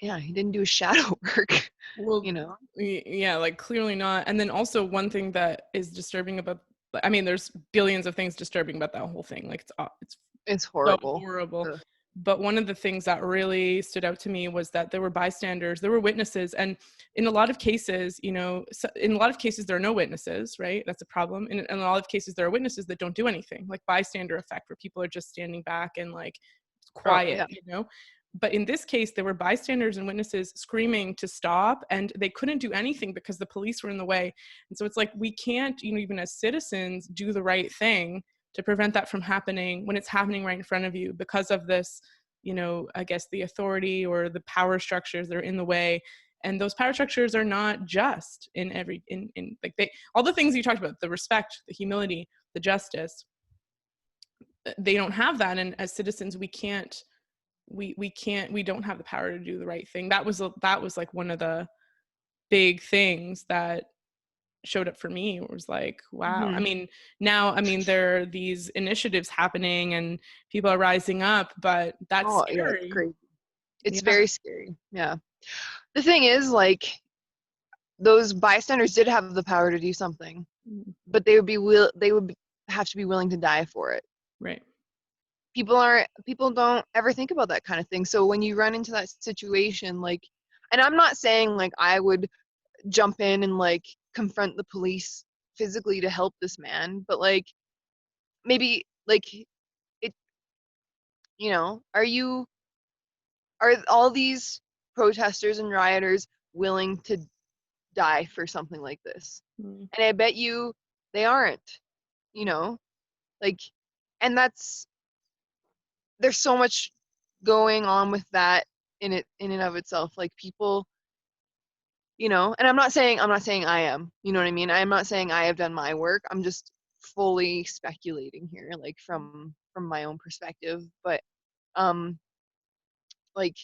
yeah, he didn't do his shadow work, Well, you know. yeah, like clearly not. And then also one thing that is disturbing about, I mean, there's billions of things disturbing about that whole thing. Like it's It's so horrible. horrible. Ugh. But one of the things that really stood out to me was that there were bystanders, there were witnesses, and in a lot of cases, you know, in a lot of cases there are no witnesses, right? That's a problem. In a lot of cases there are witnesses that don't do anything, like bystander effect, where people are just standing back and like Oh quiet, yeah. you know. But in this case, there were bystanders and witnesses screaming to stop, and they couldn't do anything because the police were in the way. And so it's like we can't, you know, even as citizens, do the right thing to prevent that from happening when it's happening right in front of you because of this, you know, I guess the authority or the power structures that are in the way. And those power structures are not just in every in like they, all the things you talked about, the respect, the humility, the justice, they don't have that. And as citizens, we don't have the power to do the right thing. That was like one of the big things that showed up for me. It was like, wow. I Hmm. mean, now, I mean, there are these initiatives happening and people are rising up, but that's Oh yeah, it's scary. crazy. It's Yeah. very scary. Yeah. The thing is, like, those bystanders did have the power to do something, but they would have to be willing to die for it. Right. People don't ever think about that kind of thing. So when you run into that situation, like, and I'm not saying like I would jump in and like confront the police physically to help this man, but like maybe like it, you know, are all these protesters and rioters willing to die for something like this? Mm. And I bet you they aren't, you know? Like, and there's so much going on with that in and of itself. Like people, you know, and I'm not saying I am, you know what I mean? I'm not saying I have done my work. I'm just fully speculating here, like from my own perspective. But um like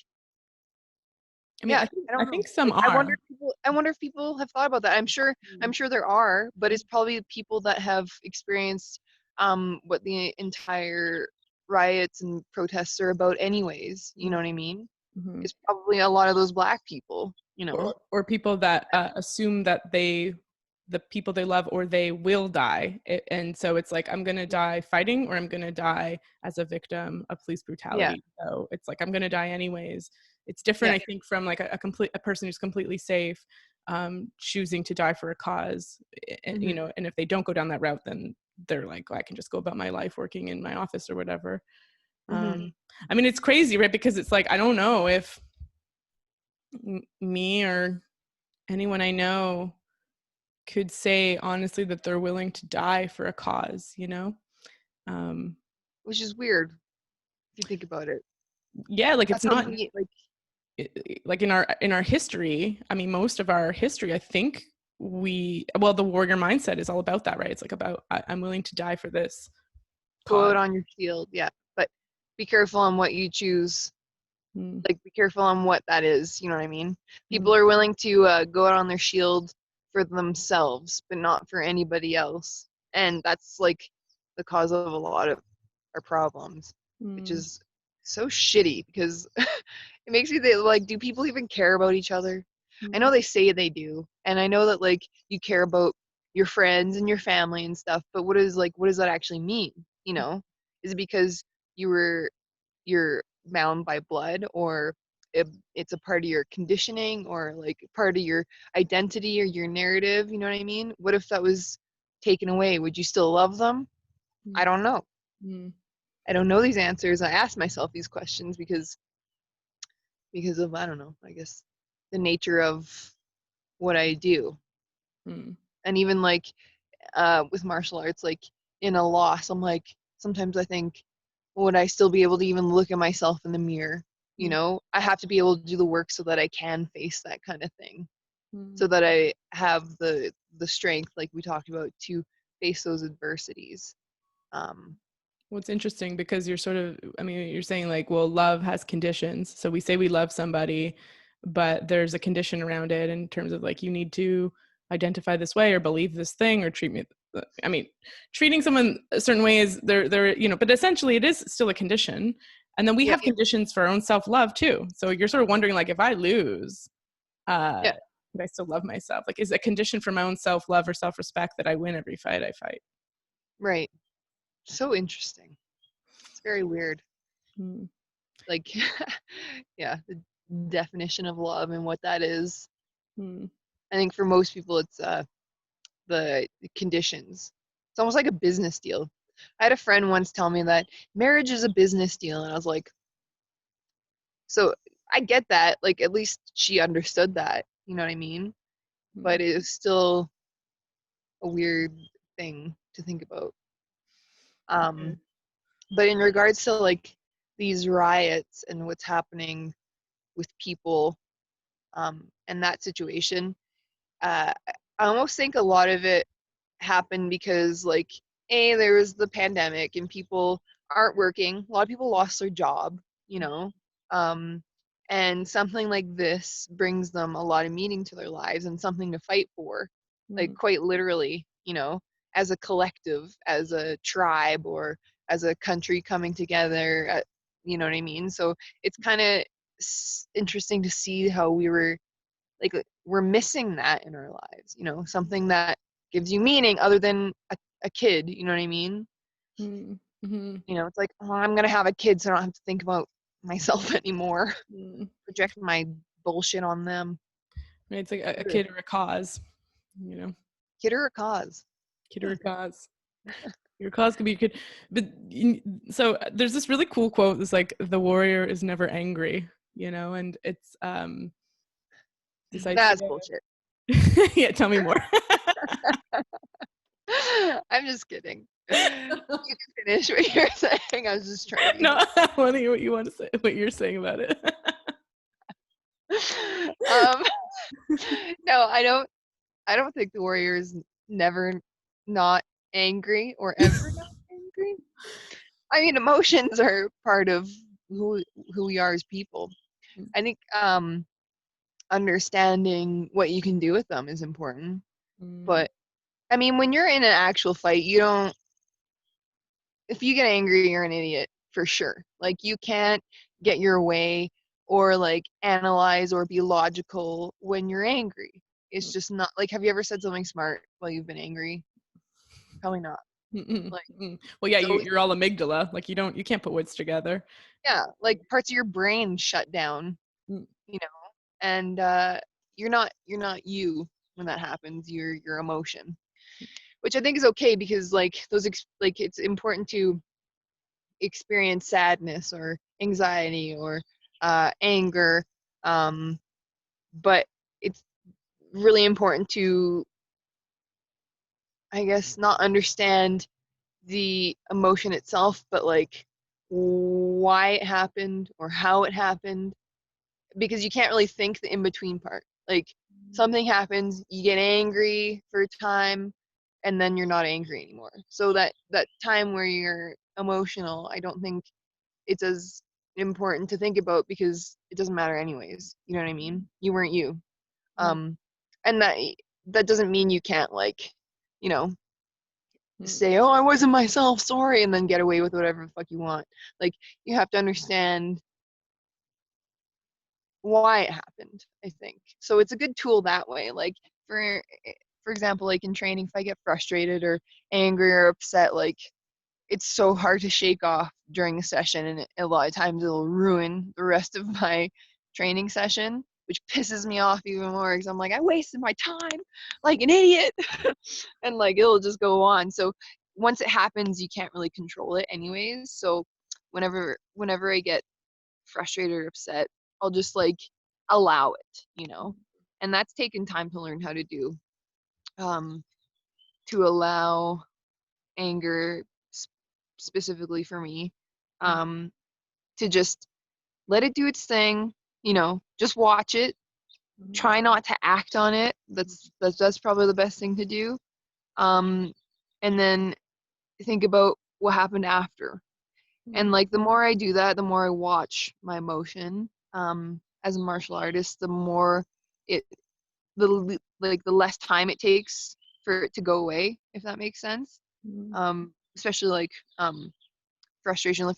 I mean, yeah, I I don't know. think some Like are. I wonder if people have thought about that. I'm sure there are, but it's probably people that have experienced what the entire riots and protests are about anyways, you know what I mean? Mm-hmm. It's probably a lot of those black people, you know. Or people that assume that the people they love or they will die. And so it's like, I'm going to die fighting or I'm going to die as a victim of police Yeah. brutality. So it's like, I'm going to die anyways. It's Yeah. different, I think, from like a person who's completely safe, choosing to die for a cause, you Hmm. know. And if they don't go down that route, then they're like, oh, I can just go about my life working in my office or whatever. Hmm. I mean, it's crazy, right? Because it's like, I don't know if me or anyone I know could say honestly that they're willing to die for a cause, you know. um Which is weird if you think about it. yeah, like it's That's how not we like. like in our history, I mean, most of our history, I think, well, the warrior mindset is all about that, right? It's like about I'm willing to die for this Go cause. out on your shield, yeah. But be careful on what you choose Mm, Like, be careful on what that is. You know what I mean? mm, People are willing to go out on their shield for themselves, but not for anybody else. And that's like the cause of a lot of our problems, which mm, is so shitty because it makes me think, like, do people even care about each other? I know mm, they say they do, and I know that like you care about your friends and your family and stuff, but what does that actually mean? You know, is it because you were you're bound by blood, or it's a part of your conditioning, or like part of your identity or your narrative? You know what I mean? What if that was taken away? Would you still love them? I mm, don't know. mm, I don't know these answers. I ask myself these questions because of, I don't know, I guess the nature of what I do. mm, And even like with martial arts, like in a loss, I'm like, sometimes I think, would I still be able to even look at myself in the mirror? You mm, know, I have to be able to do the work so that I can face that kind of thing, mm. so that I have the strength, like we talked about, to face those adversities. Um, Well, it's interesting because you're sort of, I mean, you're saying like, well, love has conditions. So we say we love somebody, but there's a condition around it in terms of like, you need to identify this way or believe this thing or treat me. I mean, treating someone a certain way is but essentially it is still a condition. And then we yeah, have conditions for our own self-love too. So you're sort of wondering like, if I lose, yeah, would I still love myself? Like, is a condition for my own self-love or self-respect that I win every fight I fight? right. So interesting. It's very weird. Mm, Like, yeah, the definition of love and what that is. mm, I think for most people, it's the conditions. It's almost like a business deal. I had a friend once tell me that marriage is a business deal, and I was like, so I get that. Like, at least she understood that. You know what I mean? mm, But it is still a weird thing to think about. mm, Um, but in regards to like these riots and what's happening with people and that situation, I almost think a lot of it happened because like there was the pandemic and people aren't working. A lot of people lost their job, you know. Um, and something like this brings them a lot of meaning to their lives and something to fight for, like mm, quite literally, you know, as a collective, as a tribe, or as a country coming together. You know what I mean? So it's kind of interesting to see how we're missing that in our lives, you know, something that gives you meaning other than a kid, you know what I mean? mm, mhm, You know, it's like, oh, I'm gonna have a kid so I don't have to think about myself anymore, mm. project my bullshit on them. Right, it's like a Ugh. kid or a cause, you know, Kid or a cause. kid or a cause. Your cause could be a kid, but so there's this really cool quote. That's like the warrior is never angry, and it's this idea. That's bullshit. Yeah, tell me more. I'm just kidding. You can finish what you're saying. I was just trying to be No, I want to hear what you want to say, what you're saying about it. um no, I don't think the warrior is never not angry or ever not angry. I mean, emotions are part of who we are as people. I think understanding what you can do with them is important. Mm, But I mean, when you're in an actual fight, you don't. If you get angry, you're an idiot for sure. Like, you can't get your way or like analyze or be logical when you're angry. It's just not like. Have you ever said something smart while you've been angry? Probably not. mm, mm, Like, mm. Well, yeah, it's always, you're all amygdala. Like you can't put words together. yeah, like parts of your brain shut down, Mm, you know, and you're not you when that happens. You're your emotion, which I think is okay because like like it's important to experience sadness or anxiety or anger, um, but it's really important to, I guess, not understand the emotion itself, but like why it happened or how it happened, because you can't really think the in between part. Like, something happens, you get angry for a time, and then you're not angry anymore. So that time where you're emotional, I don't think it's as important to think about because it doesn't matter anyways. You know what I mean? You weren't you. Mm, And that doesn't mean you can't like, you know, mm, say, "Oh, I wasn't myself, sorry," and then get away with whatever the fuck you want. Like you have to understand why it happened, I think. So it's a good tool that way. Like for for example, like in training, if I get frustrated or angry or upset, like it's so hard to shake off during a session, and a lot of times it'll ruin the rest of my training session, which pisses me off even more because I'm like, I wasted my time like an idiot. And like it'll just go on. So once it happens, you can't really control it anyways. So whenever I get frustrated or upset, I'll just like allow it, you know. And that's taken time to learn how to do. Um, to allow anger specifically for me, mm, um, to just let it do its thing, you know, just watch it, mm, try not to act on it. That's probably the best thing to do. Um, and then think about what happened after. And mm, like the more I do that, the more I watch my emotion. As a martial artist, the more it like the less time it takes for it to go away, if that makes sense. mm, Especially like frustration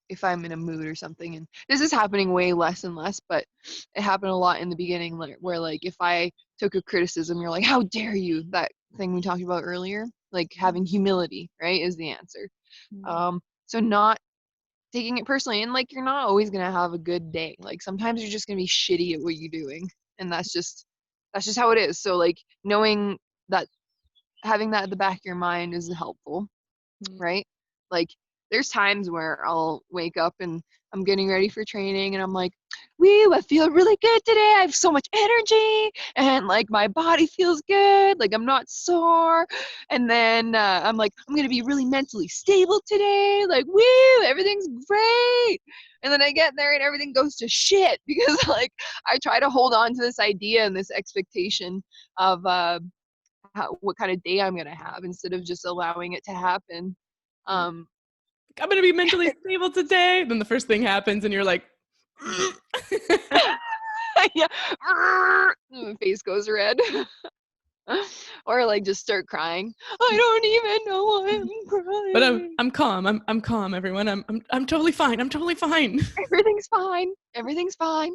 if I'm in a mood or something, and this is happening way less and less, but it happened a lot in the beginning, where like if I took a criticism, you're like, how dare you, that thing we talked about earlier, like having humility, right, is the answer. mm, So not taking it personally, and like you're not always gonna have a good day, like sometimes you're just gonna be shitty at what you're doing, and that's just how it is. So like knowing that, having that at the back of your mind is helpful, mm, right? Like there's times where I'll wake up and I'm getting ready for training and I'm like, woo, I feel really good today. I have so much energy and like my body feels good. Like I'm not sore. And then I'm like, I'm going to be really mentally stable today. Like, woo, everything's great. And then I get there and everything goes to shit because like I try to hold on to this idea and this expectation of what kind of day I'm gonna have instead of just allowing it to happen. mm. Um, I'm gonna be mentally stable today. Then the first thing happens, and you're like, yeah, my face goes red, or like just start crying. I don't even know why I'm but crying. I'm calm. I'm calm, everyone. I'm totally fine. I'm totally fine. Everything's fine. Everything's fine.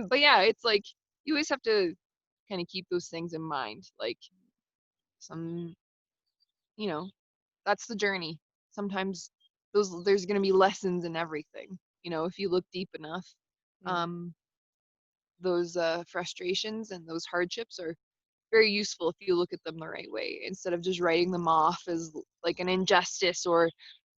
But yeah, it's like you always have to kind of keep those things in mind. Like some, you know, that's the journey. Sometimes there's gonna be lessons in everything. You know, if you look deep enough. Mm, Um, those frustrations and those hardships are very useful if you look at them the right way instead of just writing them off as like an injustice or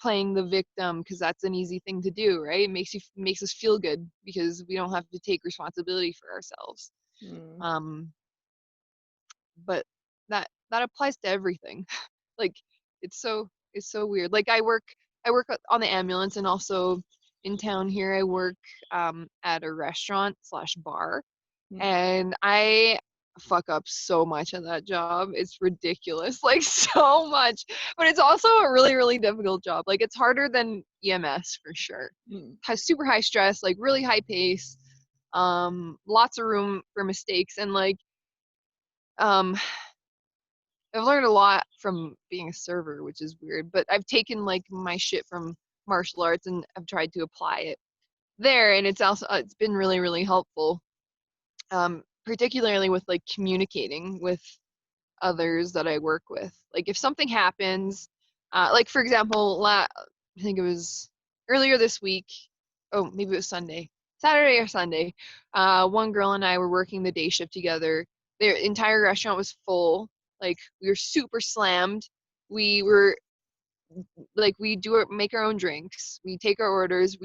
playing the victim, because that's an easy thing to do, right? Makes us feel good because we don't have to take responsibility for ourselves. mm, um but that applies to everything. Like it's so weird. Like I work on the ambulance, and also in town here I work at a restaurant slash bar, mm, and I fuck up so much at that job. It's ridiculous, like so much. But it's also a really, really difficult job. Like it's harder than EMS for sure. mm, Has super high stress, like really high pace, lots of room for mistakes, and like um I've learned a lot from being a server, which is weird, but I've taken like my shit from martial arts and I've tried to apply it there, and it's been really, really helpful. Particularly with like communicating with others that I work with. Like if something happens, like for example, I think it was earlier this week. Oh, maybe it was Sunday, Saturday or Sunday. One girl and I were working the day shift together. The entire restaurant was full. Like we were super slammed. We were like make our own drinks. We take our orders.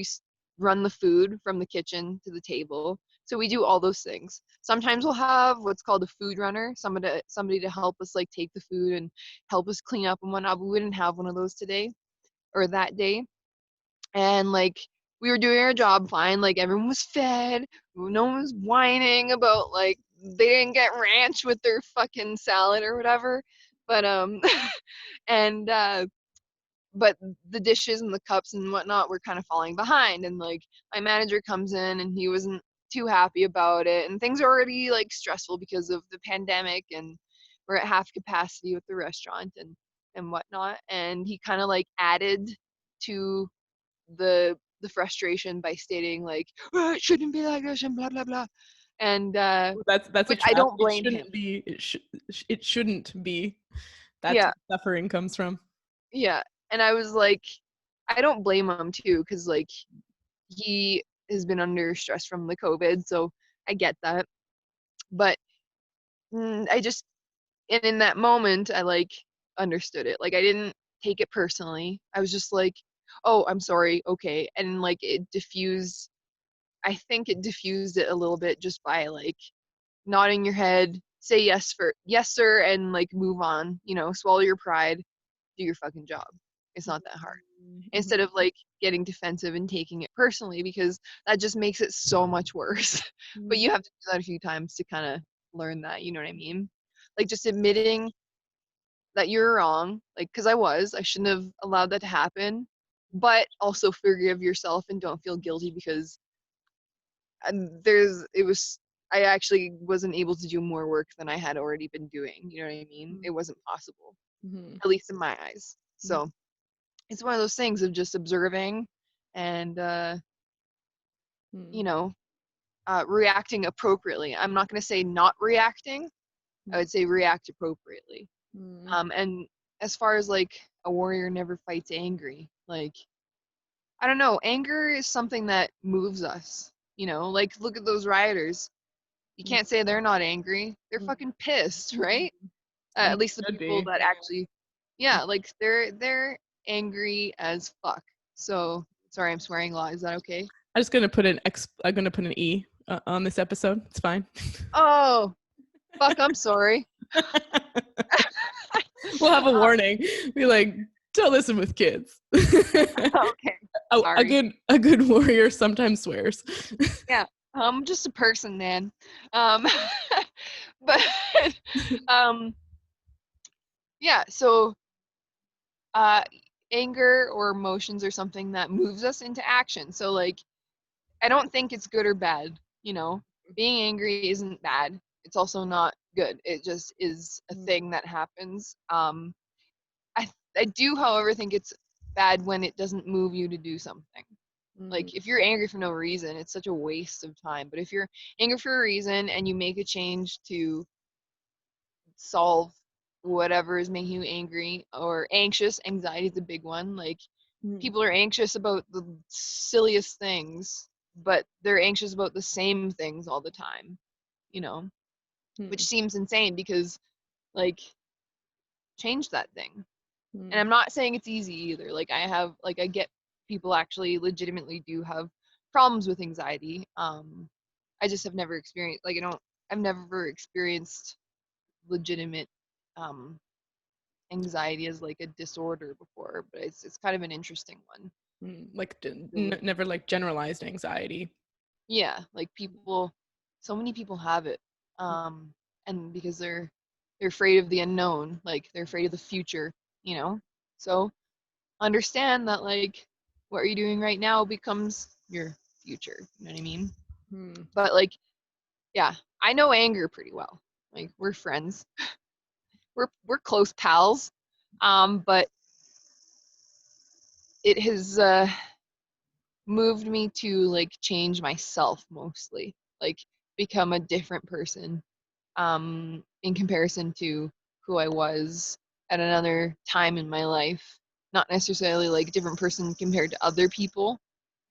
Run the food from the kitchen to the table. So we do all those things. Sometimes we'll have what's called a food runner, somebody to help us like take the food and help us clean up and whatnot. But we didn't have one of those today or that day. And like we were doing our job fine. Like everyone was fed. No one was whining about like they didn't get ranch with their fucking salad or whatever. But and but the dishes and the cups and whatnot were kind of falling behind, and like my manager comes in and he wasn't too happy about it, and things are already like stressful because of the pandemic, and we're at half capacity with the restaurant and whatnot, and he kind of like added to the frustration by stating like, oh, it shouldn't be like this and blah blah blah, and That's a which I trap. don't It blame shouldn't him. be. It shouldn't be. That's Yeah, where suffering comes from. yeah, and I was like, I don't blame him too, because like he has been under stress from the COVID, so I get that. But I just, and in that moment, I like understood it. Like I didn't take it personally. I was just like, oh, I'm sorry, okay, and like it diffused. I think it diffused it a little bit just by like nodding your head, say yes for yes sir, and like move on. You know, swallow your pride, do your fucking job. It's not that hard. Mm-hmm. Instead of like getting defensive and taking it personally, because that just makes it so much worse. But you have to do that a few times to kind of learn that, you know what I mean? Like just admitting that you're wrong, like because I shouldn't have allowed that to happen, but also forgive yourself and don't feel guilty because it was, I actually wasn't able to do more work than I had already been doing. You know what I mean? It wasn't possible, Mm-hmm. at least in my eyes. So it's one of those things of just observing and you know, reacting appropriately. I'm not going to say not reacting. I would say react appropriately. Mm-hmm. And as far as like a warrior never fights angry, like I don't know, anger is something that moves us. You know, like look at those rioters. You can't say they're not angry. They're fucking pissed, right? And At least the should people be. that actually, yeah, like they're angry as fuck. So sorry, I'm swearing a lot. Is that okay? I'm just gonna put an X. I'm gonna put an E on this episode. It's fine. Oh, fuck, I'm sorry. We'll have a warning. Be like, don't listen with kids. Okay, A sorry. good warrior sometimes swears. Yeah, I'm just a person, man. Um, but um, yeah. So, uh, anger or emotions are something that moves us into action. So, like, I don't think it's good or bad. You know, being angry isn't bad. It's also not good. It just is a thing that happens. I do, however, think it's bad when it doesn't move you to do something. Like if you're angry for no reason, it's such a waste of time. But if you're angry for a reason and you make a change to solve whatever is making you angry or anxious, anxiety is a big one. Like people are anxious about the silliest things, but they're anxious about the same things all the time, you know, which seems insane because like change that thing. And I'm not saying it's easy either. Like I get people actually legitimately do have problems with anxiety. I just have never experienced, like I've never experienced legitimate um anxiety as like a disorder before, but it's kind of an interesting one. Like Really. never like generalized anxiety. Yeah, like people, so many people have it. And because they're afraid of the unknown, like they're afraid of the future, you know? So understand that like what you're doing right now becomes your future. You know what I mean? But like, yeah, I know anger pretty well. Like we're friends. We're close pals. But it has moved me to like change myself mostly. Like become a different person in comparison to who I was at another time in my life. Not necessarily like a different person compared to other people,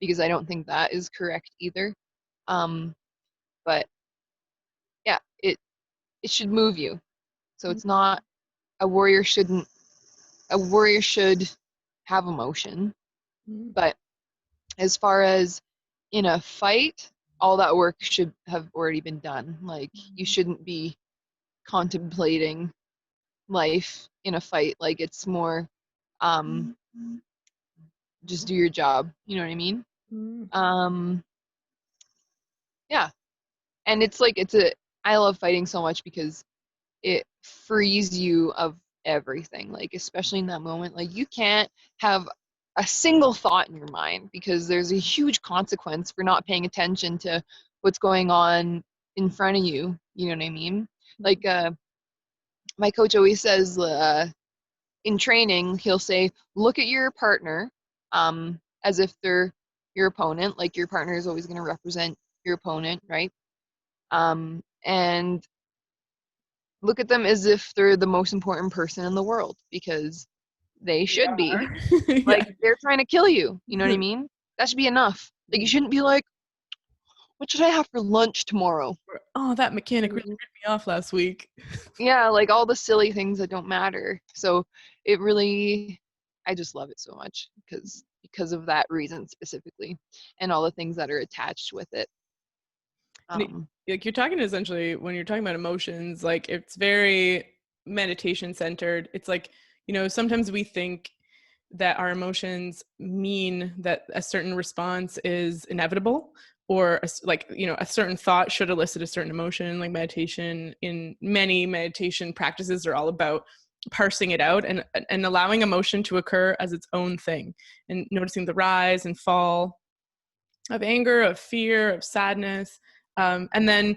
because I don't think that is correct either. Um, but yeah, it should move you. So it's not, a warrior should have emotion, but as far as in a fight, all that work should have already been done. Like you shouldn't be contemplating life in a fight. Like it's more um just do your job. You know what I mean? Um yeah. And it's like I love fighting so much because it frees you of everything, like especially in that moment. Like you can't have a single thought in your mind because there's a huge consequence for not paying attention to what's going on in front of you. You know what I mean? Like my coach always says in training, he'll say, look at your partner as if they're your opponent. Like your partner is always going to represent your opponent, right? And look at them as if they're the most important person in the world because they They should be. are. Yeah. Like they're trying to kill you. You know what I mean? That should be enough. Like you shouldn't be like, what should I have for lunch tomorrow? Oh, that mechanic really ripped me off last week. Yeah, like all the silly things that don't matter. So it really, I just love it so much because of that reason specifically, and all the things that are attached with it. And Um, like you're talking essentially when you're talking about emotions, like it's very meditation centered. It's like, sometimes we think that our emotions mean that a certain response is inevitable, or a certain thought should elicit a certain emotion. Like meditation, in many meditation practices, are all about parsing it out and allowing emotion to occur as its own thing, and noticing the rise and fall of anger, of fear, of sadness, and then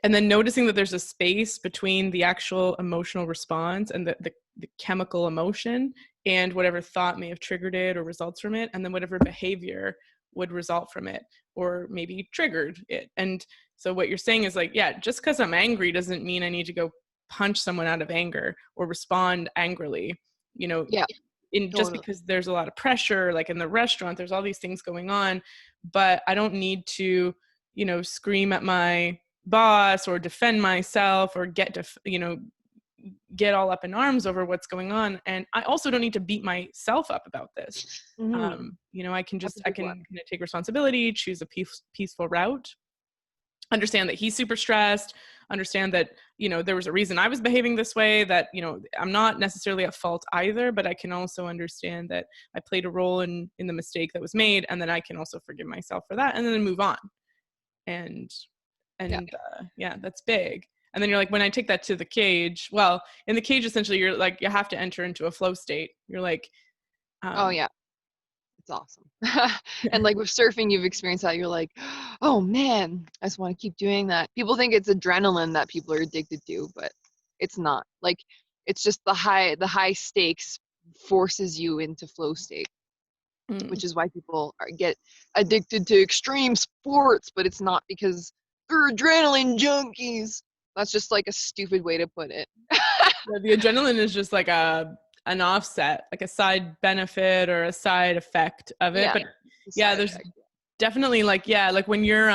noticing that there's a space between the actual emotional response and the chemical emotion and whatever thought may have triggered it or results from it, and then whatever behavior would result from it or maybe triggered it. And so what you're saying is like, yeah, just because I'm angry doesn't mean I need to go punch someone out of anger or respond angrily, you know, yeah, just totally. because there's a lot of pressure, like in the restaurant, there's all these things going on, but I don't need to, scream at my boss or defend myself or get all up in arms over what's going on. And I also don't need to beat myself up about this. Mm-hmm. I can That's a I big can one. take responsibility, choose a peaceful route, understand that he's super stressed, understand that, there was a reason I was behaving this way, that, I'm not necessarily at fault either, but I can also understand that I played a role in the mistake that was made. And then I can also forgive myself for that and then move on. And, Yeah. yeah, that's big. And then you're like, when I take that to the cage, well, in the cage, essentially, you're like, you have to enter into a flow state. You're like, Oh yeah, it's awesome. And like with surfing, you've experienced that. You're like, oh man, I just want to keep doing that. People think it's adrenaline that people are addicted to, but it's not. Like it's just the high stakes forces you into flow state, mm, which is why people get addicted to extreme sports, but it's not because they're adrenaline junkies. That's just like a stupid way to put it. yeah, the adrenaline is just like an offset, like a side benefit or a side effect of it. Yeah, But the yeah, side there's effect. definitely like, yeah, like when you're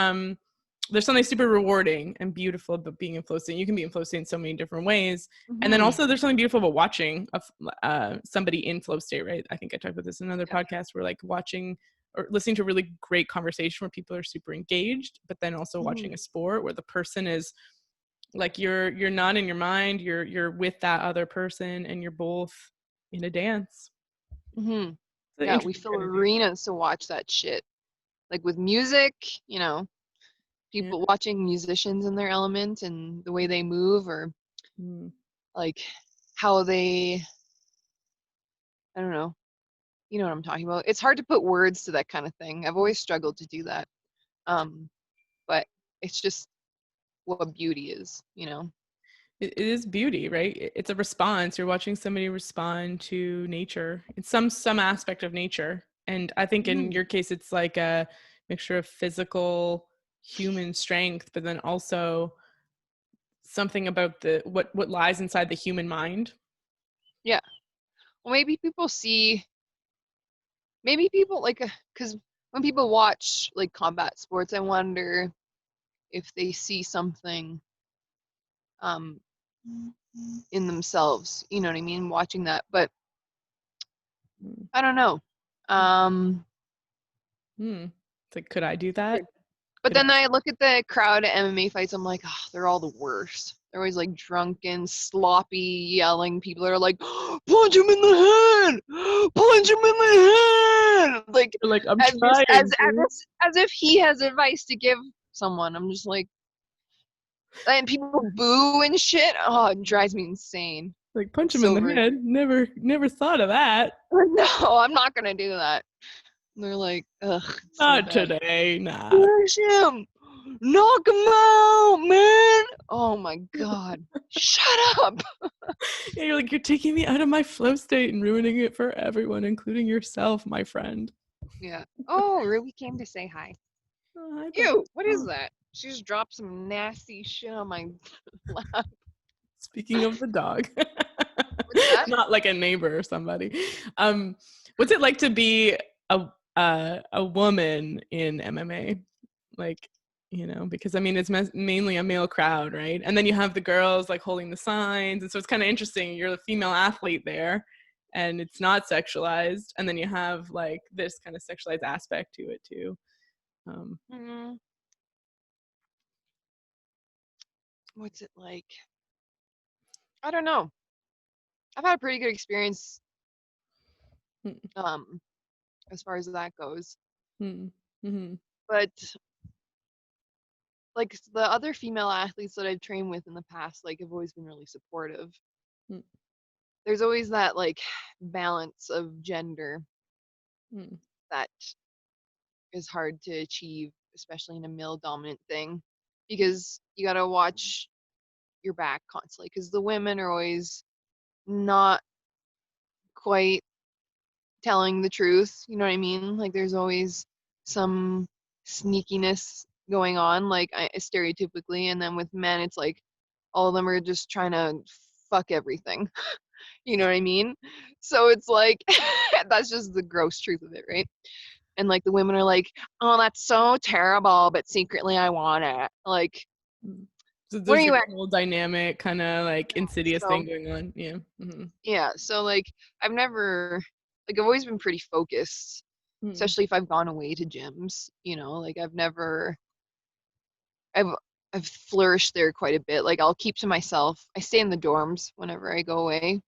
there's something super rewarding and beautiful about being in flow state. You can be in flow state in so many different ways. And then Mm-hmm. also there's something beautiful about watching somebody in flow state, right? I think I talked about this in another Yeah. podcast, where like watching or listening to a really great conversation where people are super engaged, but then also watching Mm-hmm. a sport where the person is like, you're not in your mind, you're with that other person and you're both in a dance. Mm-hmm. It's an Yeah, we interesting fill kind of thing. arenas to watch that shit. Like with music, Yeah. people watching musicians in their element and the way they move, or Mm. like how they, I don't know, you know what I'm talking about. It's hard to put words to that kind of thing. I've always struggled to do that. Um, but it's just what beauty is. It is beauty, right? It's a response. You're watching somebody respond to nature. It's some aspect of nature. And I think in Mhm. your case, it's like a mixture of physical human strength, but then also something about the what lies inside the human mind. Yeah. Well, maybe people like, because when people watch like combat sports, I wonder if they see something um in themselves, you know what I mean, watching that. But Mm. I don't know. Um, Hmm. It's like, could I do that? but Could I? then I look at the crowd at MMA fights, I'm like, oh, they're all the worst. They're always like drunken, sloppy, yelling. People are like, punch him in the head! Punch him in the head! Like, You're like, I'm as just as trying, as dude. if, as if he has advice to give someone. I'm just like, and people boo and shit. Oh, it drives me insane. Like punch him in the sober. head. Never thought of that. No, I'm not gonna do that. And they're like, ugh, it's so Not bad. today, nah. Push him, knock him out, man. Oh my god, shut up. Yeah, you're like, you're taking me out of my flow state and ruining it for everyone, including yourself, my friend. Yeah. Oh, Ruby came to say hi. Oh, hi, Ew, what is oh. that? She just dropped some nasty shit on my lap. Speaking of the dog, What's that? not like a neighbor or somebody. What's it like to be a woman in MMA? Like, because I mean it's mainly a male crowd, right? And then you have the girls like holding the signs, and so it's kind of interesting. You're the female athlete there, and it's not sexualized, and then you have like this kind of sexualized aspect to it too. Um, Mm, what's it like? I don't know. I've had a pretty good experience mm, um as far as that goes. mm, mhm, But like the other female athletes that I've trained with in the past, like have always been really supportive. mm, There's always that like balance of gender mm, that is hard to achieve, especially in a male dominant thing, because you got to watch your back constantly because the women are always not quite telling the truth. You know what I mean? Like there's always some sneakiness going on, like stereotypically, and then with men, it's like all of them are just trying to fuck everything. You know what I mean? So it's like that's just the gross truth of it, right? And like the women are like, "Oh, that's so terrible, but secretly I want it." Like, mm. So what are there's you like at? a whole dynamic kind of like insidious So thing going on. Yeah. yeah, so like I've never like I've always been pretty focused, Mm, especially if I've gone away to gyms, like I've I've flourished there quite a bit. Like I'll keep to myself. I stay in the dorms whenever I go away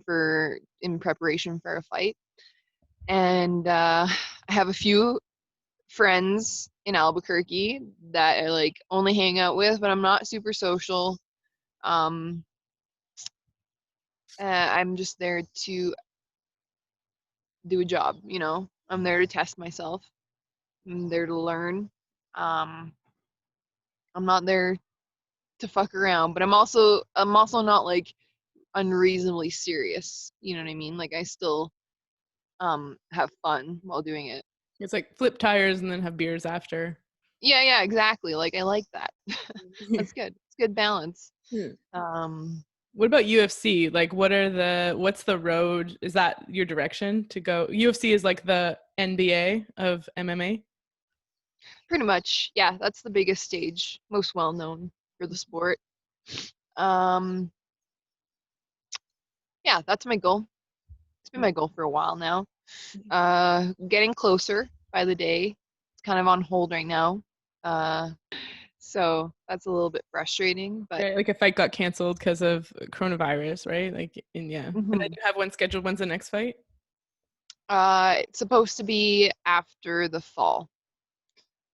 for in preparation for a fight. And I have a few friends in Albuquerque that I like only hang out with, but I'm not super social. Um I'm just there to do a job. I'm there to test myself. I'm there to learn. Um, I'm not there to fuck around, but I'm also not like unreasonably serious. You know what I mean? Like I still have fun while doing it. it's like flip tires and then have beers after. Yeah, yeah, exactly. Like I like that. That's good. It's good balance. Yeah. Um, What about UFC? Like, what's the road? Is that your direction to go? UFC is like the NBA of MMA. Pretty much, yeah, that's the biggest stage, most well known for the sport. Um, yeah, that's my goal. It's been my goal for a while now. Getting closer by the day. It's kind of on hold right now. Uh, so that's a little bit frustrating, but Right, like a fight got canceled because of coronavirus, right? Like, and yeah, and then mhm. you have one scheduled. When's the next fight? It's supposed to be after the fall.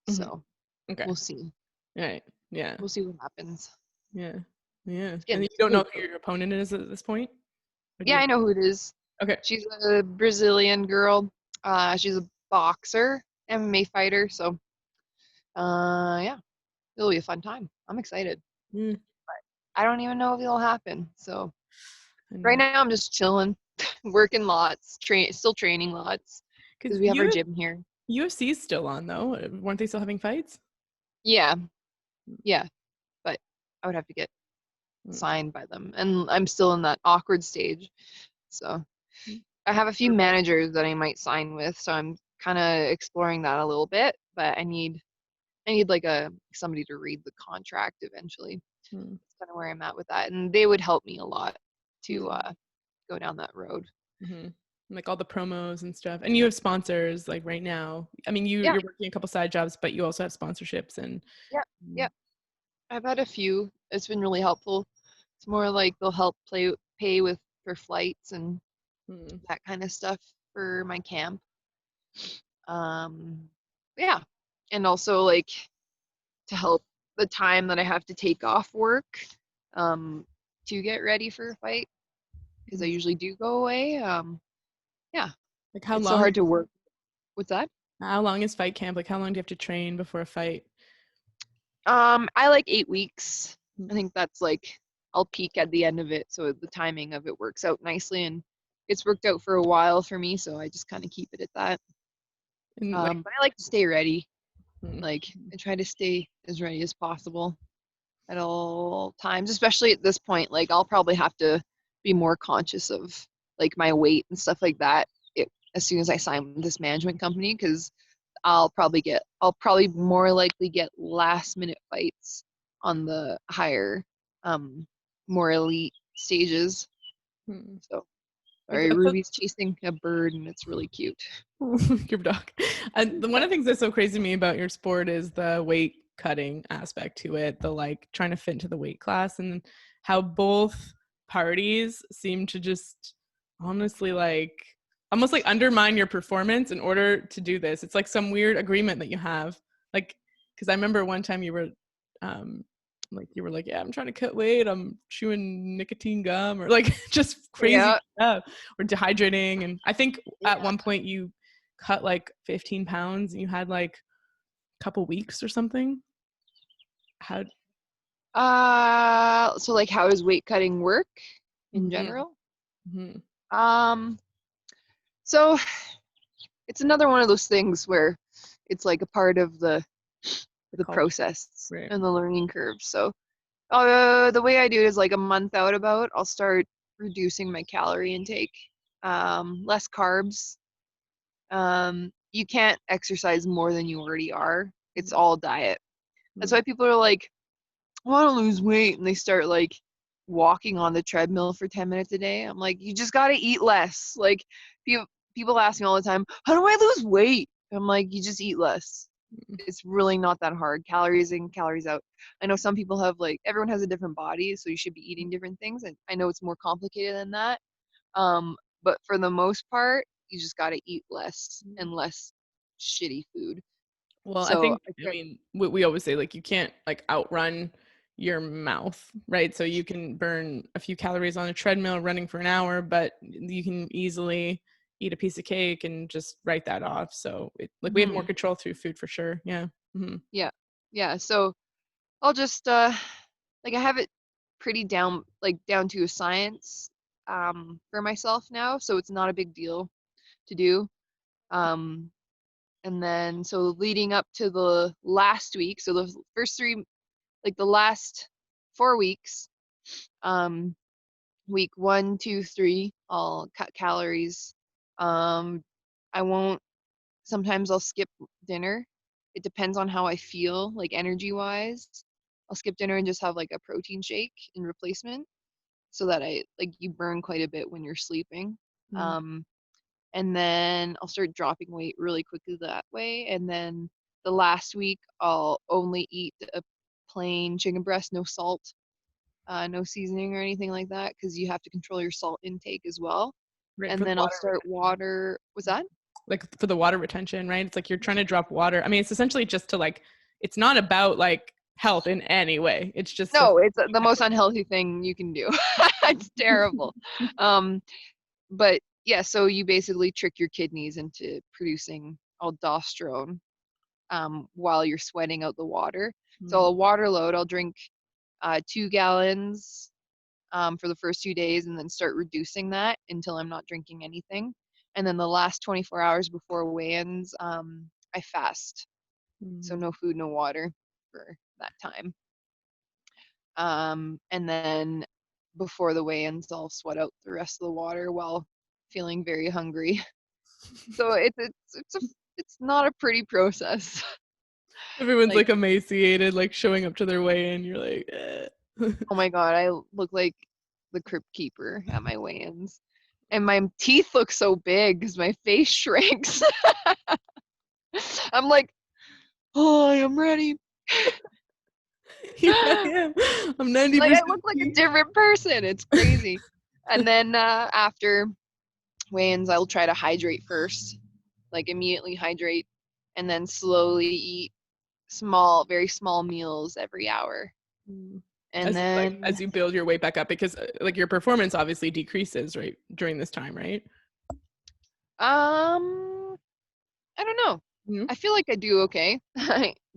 Hmm. So Okay. we'll see. All right. Yeah. We'll see what happens. Yeah. Yeah. And you It's don't know getting who close. your opponent is at this point? Or do Yeah, you? I know who it is. Okay. She's a Brazilian girl. She's a boxer, MMA fighter. So, yeah, it'll be a fun time. I'm excited. Mm, I don't even know if it'll happen. So I right know. now I'm just chilling, working lots, still training lots Because because we have our gym here. UFC is still on though. Weren't they still having fights? Yeah, yeah, but I would have to get Mm. signed by them, and I'm still in that awkward stage. So I have a few Nervous. managers that I might sign with, so I'm kind of exploring that a little bit, but I need like a somebody to read the contract eventually. Mm. That's kind of where I'm at with that, and they would help me a lot to Mm. go down that road. Hmm. Like all the promos and stuff. And you have sponsors like right now. I mean, Yeah, you're working a couple side jobs, but you also have sponsorships and yeah, yeah. I've had a few. It's been really helpful. It's more like they'll help pay with for flights and mm, that kind of stuff for my camp. Um, yeah, and also like to help the time that I have to take off work um, to get ready for a fight. because I usually do go away. Yeah, Like how it's so long? hard to work. What's that? How long is fight camp? Like how long do you have to train before a fight? I like 8 weeks. I think that's like I'll peak at the end of it, so the timing of it works out nicely, and it's worked out for a while for me, so I just kind of keep it at that. And like, But I like to stay ready. mm, Like I try to stay as ready as possible at all times, especially at this point. Like I'll probably have to be more conscious of like my weight and stuff like that as soon as I sign with this management company, because I'll probably more likely get last minute fights on the higher, um, more elite stages. mm. So Like sorry, that's Ruby's chasing a bird and it's really cute. your dog. And one of the things that's so crazy to me about your sport is the weight cutting aspect to it, the like trying to fit into the weight class, and how both parties seem to just honestly like almost like undermine your performance in order to do this. It's like some weird agreement that you have. Like, because I remember one time um, you were like, yeah, I'm trying to cut weight. I'm chewing nicotine gum or like just crazy Yeah, stuff or dehydrating. And I think at yeah. one point you cut like 15 pounds and you had like a couple weeks or something. How? So like how does weight cutting work in Mm-hmm, general? mm-hmm. Um, so it's another one of those things where it's like a part of The the culture, process right? and the learning curve. So the way I do it is like a month out about, I'll start reducing my calorie intake. Less carbs. You can't exercise more than you already are. It's all diet. That's Mm-hmm. why people are like, I want to lose weight, and they start like walking on the treadmill for 10 minutes a day. I'm like, you just got to eat less. Like people ask me all the time, how do I lose weight? I'm like, you just eat less. It's really not that hard. Calories in, calories out. I know some people have like everyone has a different body, so you should be eating different things. And I know it's more complicated than that. Um, but for the most part, you just got to eat less and less shitty food. Well, I So think, I I start, mean, we always say like you can't like outrun your mouth, right? So you can burn a few calories on a treadmill running for an hour, but you can easily eat a piece of cake and just write that off. So like we have more mhm, control through food for sure. Yeah. Hmm. yeah, yeah. So I'll just like I have it pretty down, like down to a science for myself now, so it's not a big deal to do. Um, and then so leading up to the last week, so the first three, like the last 4 weeks, um, week 1, 2, 3, I'll cut calories. Um, I won't. Sometimes I'll skip dinner. It depends on how I feel, like energy wise. I'll skip dinner and just have like a protein shake in replacement so that I like you burn quite a bit when you're sleeping. Mm. Um, and then I'll start dropping weight really quickly that way. And then the last week, I'll only eat a plain chicken breast, no salt, no seasoning or anything like that, because you have to control your salt intake as well. Right. And For the then I'll water start retention. water. Was that? Like for the water retention, right? It's like you're trying to drop water. I mean, it's essentially just to like, it's not about like health in any way. It's just a No, it's the most unhealthy thing you can do. It's terrible. Um, but yeah, so you basically trick your kidneys into producing aldosterone while you're sweating out the water. So Mm, a water load, I'll drink 2 gallons for the first 2 days and then start reducing that until I'm not drinking anything. And then the last 24 hours before weigh-ins, I fast. So mm. no food, no water for that time. And then before the weigh-ins, I'll sweat out the rest of the water while feeling very hungry. So it's not a pretty process. Everyone's Like, like emaciated, like showing up to their weigh in. You're like, eh. oh my God, I look like the crypt keeper at my weigh-ins. And my teeth look so big because my face shrinks. I'm like, oh, I am ready. Here I am. I'm Like I 90% look like a beef. different person. It's crazy. And then after weigh-ins, I'll try to hydrate first, like immediately hydrate, and then slowly eat small, very small meals every hour. Mm. And then as you build your way back up, because like your performance obviously decreases right during this time, right? I don't know. Mm-hmm. I feel like I do okay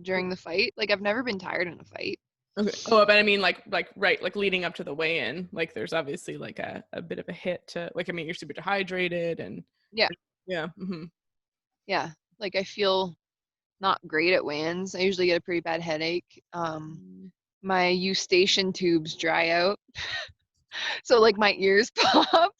during the fight. Like I've never been tired in a fight. Okay. Oh, but I mean, like right, like leading up to the weigh-in, like there's obviously like a bit of a hit to, like, I mean, you're super dehydrated and Yeah, yeah. Mm-hmm. yeah. Like I feel not great at weigh-ins. I usually get a pretty bad headache. My eustachian tubes dry out. So like my ears pop.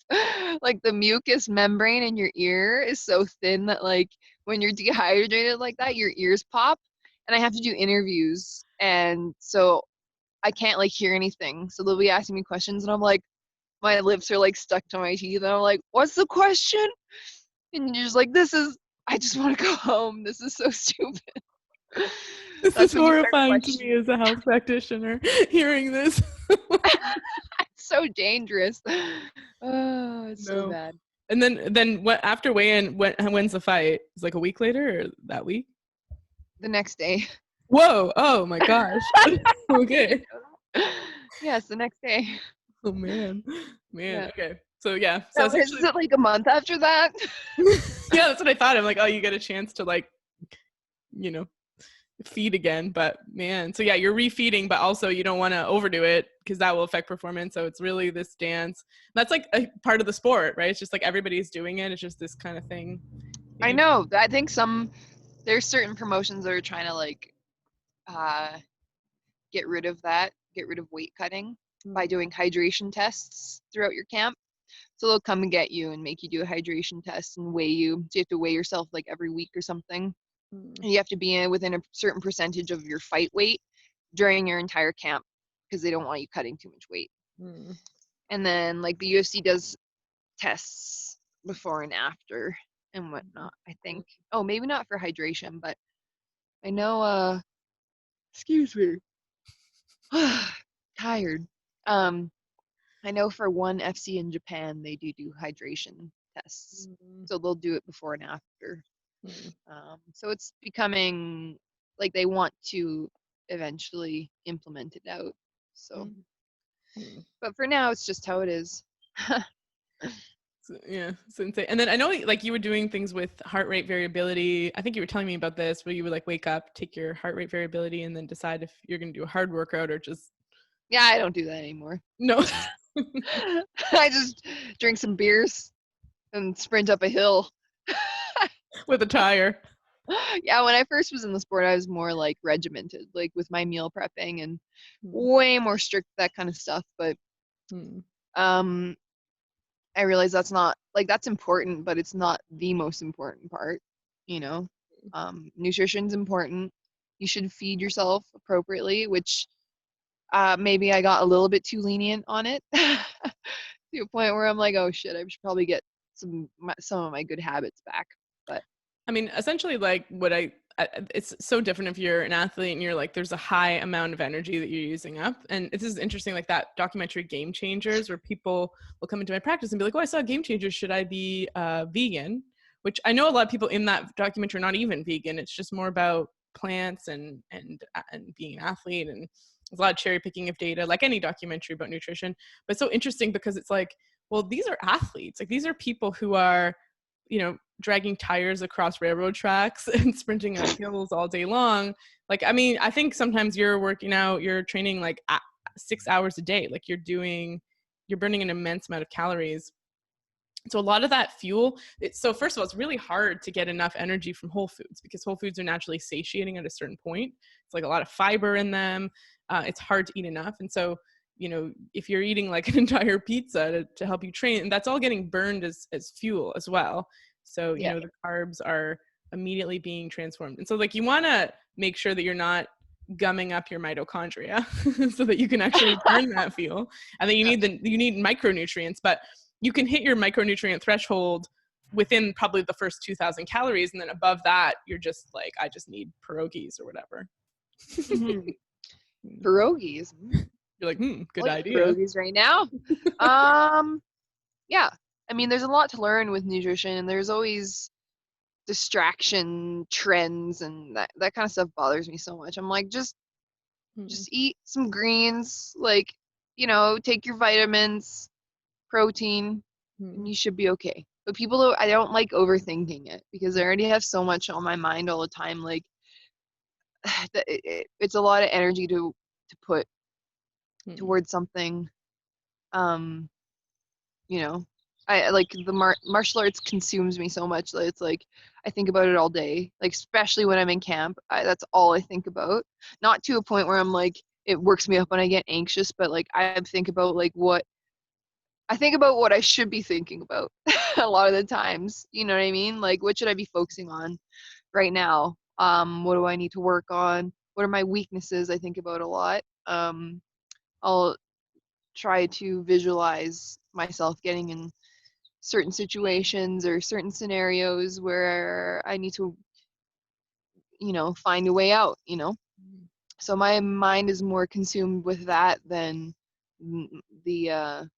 Like the mucous membrane in your ear is so thin that like when you're dehydrated like that, your ears pop. And I have to do interviews. And so I can't like hear anything. So they'll be asking me questions and I'm like, my lips are like stuck to my teeth. And I'm like, what's the question? And you're just like, I just want to go home. This is so stupid. This is That's when you start horrifying to me questioning. as a health practitioner, hearing this. It's so dangerous. Oh, it's so No. bad. And then what after weigh-in, when's the fight? It's like a week later or that week? The next day. Whoa, oh my gosh. Okay. Yeah, it's the next day. Oh man. Man, Yeah. okay. So yeah. So Now, is essentially it like a month after that? yeah, that's what I thought. I'm like, oh, you get a chance to like, you know, feed again. But man, so yeah, you're refeeding, but also you don't want to overdo it because that will affect performance. So it's really this dance. That's like a part of the sport, right? It's just like everybody's doing it. It's just this kind of thing. I know. I think there's certain promotions that are trying to like uh, get rid of that, get rid of weight cutting by doing hydration tests throughout your camp. So they'll come and get you and make you do a hydration test and weigh you. So you have to weigh yourself like every week or something. And you have to be within a certain percentage of your fight weight during your entire camp because they don't want you cutting too much weight. And then like the UFC does tests before and after and whatnot, I think. Oh, maybe not for hydration, but I know excuse me. Tired. I know for one FC in Japan they do hydration tests. So they'll do it before and after. So it's becoming like they want to eventually implement it out. So, but for now, it's just how it is. So, yeah, it's insane. And then I know like you were doing things with heart rate variability. I think you were telling me about this, where you would like wake up, take your heart rate variability, and then decide if you're going to do a hard workout or just Yeah, I don't do that anymore. no. I just drink some beers and sprint up a hill. With a tire. Yeah, when I first was in the sport, I was more like regimented, like with my meal prepping and way more strict, that kind of stuff. But um, I realize that's not like that's important, but it's not the most important part, you know. Nutrition's important. You should feed yourself appropriately, which maybe I got a little bit too lenient on it to a point where I'm like, oh shit, I should probably get some of my good habits back. But I mean, essentially, like it's so different if you're an athlete and you're like, there's a high amount of energy that you're using up. And this is interesting, like that documentary Game Changers, where people will come into my practice and be like, oh, I saw Game Changers. Should I be vegan? Which I know a lot of people in that documentary are not even vegan. It's just more about plants and being an athlete. And there's a lot of cherry picking of data, like any documentary about nutrition. But it's so interesting because it's like, well, these are athletes. Like these are people who are, dragging tires across railroad tracks and sprinting up hills all day long. Like, I mean, I think sometimes you're working out, you're training like 6 hours a day. Like you're burning an immense amount of calories. So a lot of that fuel, so first of all, it's really hard to get enough energy from whole foods because whole foods are naturally satiating at a certain point. It's like a lot of fiber in them. It's hard to eat enough. And so, if you're eating like an entire pizza to help you train, that's all getting burned as fuel as well. So, yeah, the carbs are immediately being transformed. And so like you want to make sure that you're not gumming up your mitochondria so that you can actually burn that fuel. And then you need micronutrients, but you can hit your micronutrient threshold within probably the first 2,000 calories. And then above that, you're just like, I just need pierogies or whatever. Pierogies. You're like, good I like idea. pierogies right now. Yeah. I mean, there's a lot to learn with nutrition, and there's always distraction trends, and that kind of stuff bothers me so much. I'm like, just Mm. Just eat some greens, like, take your vitamins, protein, and Mm. you should be okay. But I don't like overthinking it because I already have so much on my mind all the time. Like, it's a lot of energy to put Mm. towards something. Um, you know, I like the martial arts consumes me so much that it's like I think about it all day. Like, especially when I'm in camp, that's all I think about. Not to a point where I'm like it works me up when I get anxious, but like I think about what I should be thinking about a lot of the times. You know what I mean? Like, what should I be focusing on right now? What do I need to work on? What are my weaknesses? I think about a lot. I'll try to visualize myself getting in certain situations or certain scenarios where I need to, find a way out, So my mind is more consumed with that than the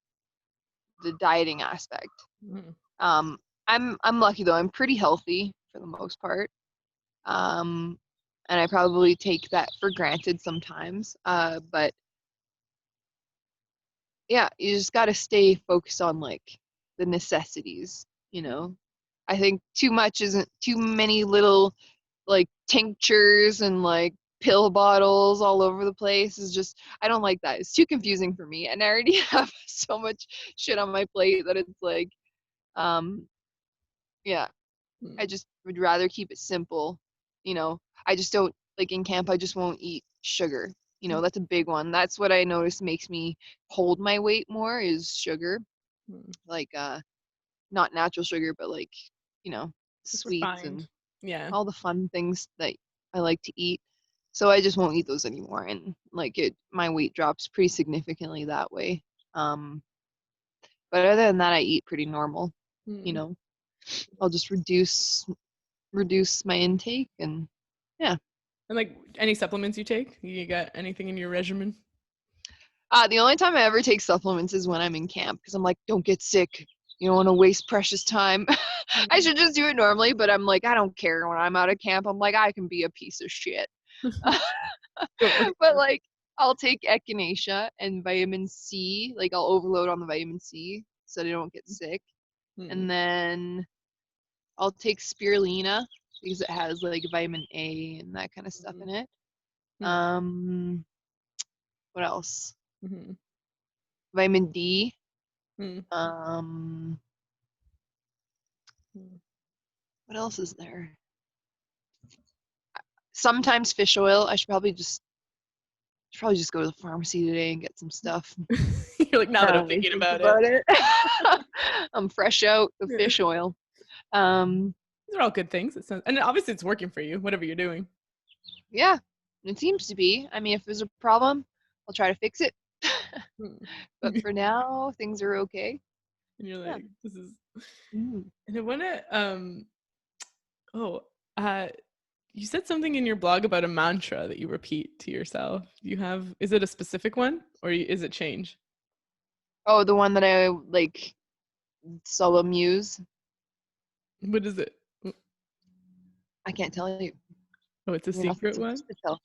dieting aspect. Mm. Um, I'm lucky though. I'm pretty healthy for the most part. Um, and I probably take that for granted sometimes. But yeah, you just got to stay focused on like the necessities, I think too much isn't too many little like tinctures and like pill bottles all over the place is just I don't like that. It's too confusing for me. And I already have so much shit on my plate that it's like um yeah, I Mm. just would rather keep it simple. I just don't like in camp I just won't eat sugar. That's a big one. That's what I notice makes me hold my weight more is sugar. Mm. Like not natural sugar, but like, you know, Just sweets refined. and Yeah. all the fun things that I like to eat. So I just won't eat those anymore. And like my weight drops pretty significantly that way. Um, but other than that, I eat pretty normal. You Mm. know, I'll just reduce my intake and yeah. And like any supplements you take? You got anything in your regimen? The only time I ever take supplements is when I'm in camp because I'm like, don't get sick. You don't want to waste precious time. I Mm. should just do it normally, but I'm like, I don't care when I'm out of camp. I'm like, I can be a piece of shit. Don't waste But it. like, I'll take echinacea and vitamin C. Like, I'll overload on the vitamin C so that I don't get sick. Mm. And then I'll take spirulina because it has like vitamin A and that kind of stuff Mm. in it. Mm. Um, what else? Mhm. Vitamin D. Mm. Um, Mm. what else is there? Sometimes fish oil. I should probably just go to the pharmacy today and get some stuff. You're like, now Now that I'm that I thinking think about it. about it, I'm fresh out of Yeah. fish oil. Um, These are all good things. It sounds, and obviously it's working for you, whatever you're doing. yeah, it seems to be. I mean, if there's a problem, I'll try to fix it. Mm. But for now, things are okay. And you're Yeah. like, this is. Mm. And I want to. Oh, uh, you said something in your blog about a mantra that you repeat to yourself. You have? Is it a specific one, or is it change? Oh, the one that I like solo muse. What is it? I can't tell you. Oh, it's a You're not secret one. supposed to tell.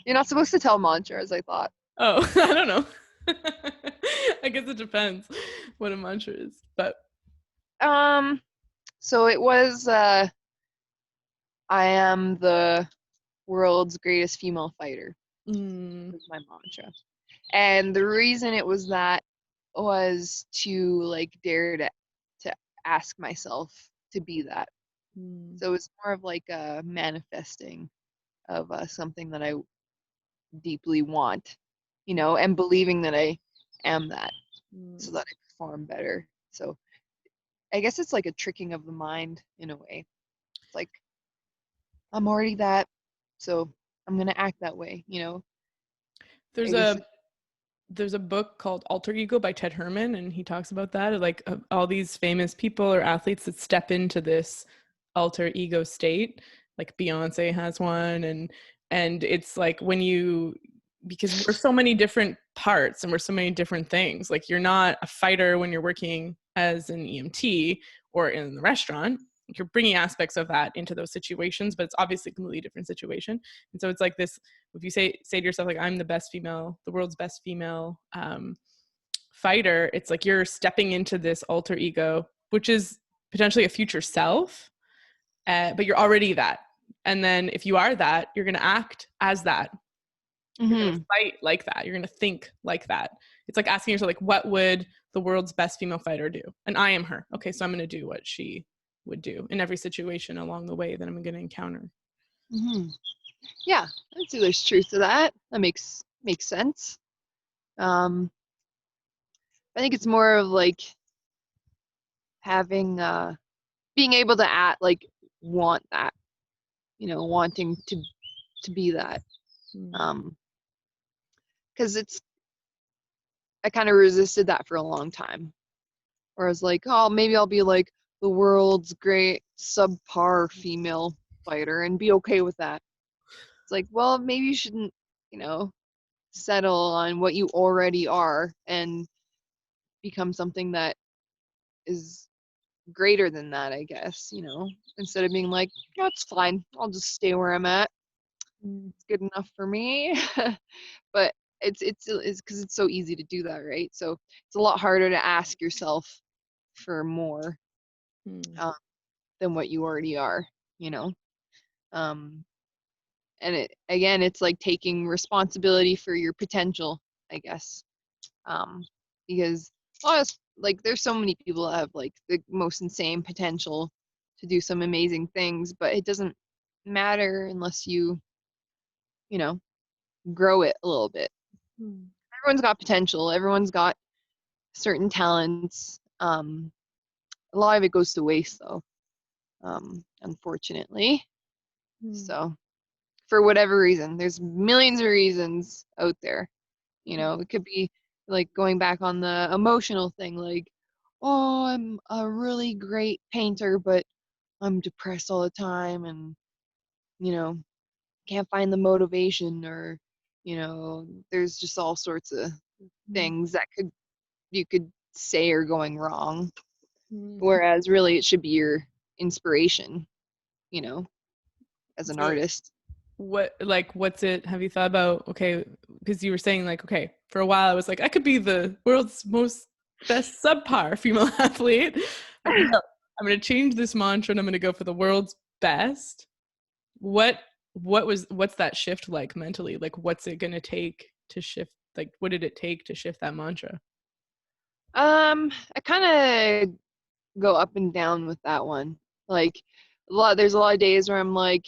You're not supposed to tell mantras, I thought. Oh, I don't know. I guess it depends what a mantra is, but. Um, so it was I am the world's greatest female fighter Mm. was my mantra. And the reason it was that was to like dare to ask myself to be that. Mm. So it's more of like a manifesting of something that I deeply want, and believing that I am that so Mm. that I perform better. So I guess it's like a tricking of the mind in a way. It's like I'm already that, so I'm gonna act that way. There's I guess. a book called Alter Ego by Ted Herman, and he talks about that, like all these famous people or athletes that step into this alter ego state. Like Beyonce has one, and it's like when you, because we're so many different parts and we're so many different things. Like you're not a fighter when you're working as an EMT or in the restaurant. you're bringing aspects of that into those situations, but it's obviously a completely different situation. And so it's like this, if you say to yourself, like, I'm the world's best female fighter, it's like you're stepping into this alter ego, which is potentially a future self, but you're already that. And then if you are that, you're going to act as that. You're going to fight like that. You're going to think like that. It's like asking yourself, like, what would the world's best female fighter do? And I am her. Okay, so I'm going to do what she would do in every situation along the way that I'm going to encounter. Yeah, I'd say there's truth to that. That makes sense. I think it's more of like having being able to act like want that, wanting to be that. Because I kind of resisted that for a long time. Where I was like, oh, maybe I'll be like the world's great subpar female fighter and be okay with that. It's like, well, maybe you shouldn't, settle on what you already are and become something that is greater than that, I guess, instead of being like, oh, it's fine, I'll just stay where I'm at. It's good enough for me. But it's because it's so easy to do that, right? So it's a lot harder to ask yourself for more than what you already are, and it's like taking responsibility for your potential, I guess, because like there's so many people that have like the most insane potential to do some amazing things, but it doesn't matter unless you grow it a little bit. Everyone's got potential, everyone's got certain talents. A lot of it goes to waste though, unfortunately. So for whatever reason, there's millions of reasons out there. It could be like going back on the emotional thing, like, oh, I'm a really great painter, but I'm depressed all the time and, can't find the motivation, or, there's just all sorts of things that you could say are going wrong. Whereas really it should be your inspiration, as an artist. What's it, have you thought about, okay, because you were saying like, okay, for a while I was like, I could be the world's most best subpar female athlete. Like, no, I'm going to change this mantra and I'm going to go for the world's best. What's that shift like mentally? Like, what's it going to take to shift? Like, what did it take to shift that mantra? I kind of go up and down with that one. Like, there's a lot of days where I'm like,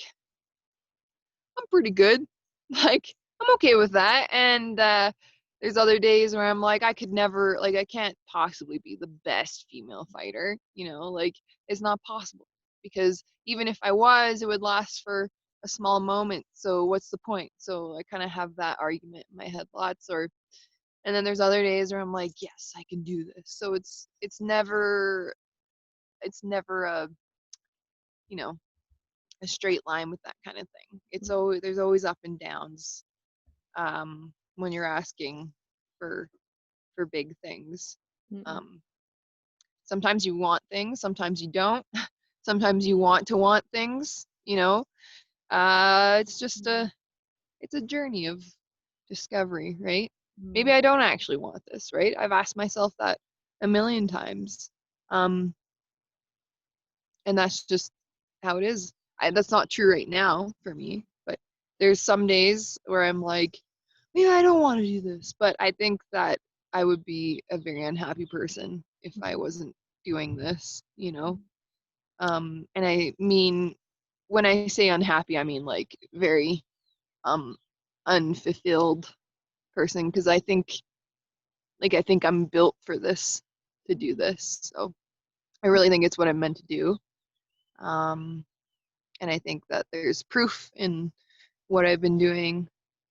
I'm pretty good. Like, I'm okay with that. And there's other days where I'm like, I could never, like, I can't possibly be the best female fighter, like, it's not possible. Because even if I was, it would last for a small moment. So what's the point? So I kind of have that argument in my head lots. And then there's other days where I'm like, yes, I can do this. So it's never a, a straight line with that kind of thing. It's always, there's always up and downs when you're asking for big things. Sometimes you want things, sometimes you don't. Sometimes you want things, it's just it's a journey of discovery, right? Maybe I don't actually want this, right? I've asked myself that a million times. And that's just how it is. That's not true right now for me, but there's some days where I'm like, yeah, I don't want to do this. But I think that I would be a very unhappy person if I wasn't doing this, And I mean, when I say unhappy, I mean like very unfulfilled person, because I think I'm built for this, to do this. So I really think it's what I'm meant to do. And I think that there's proof in what I've been doing.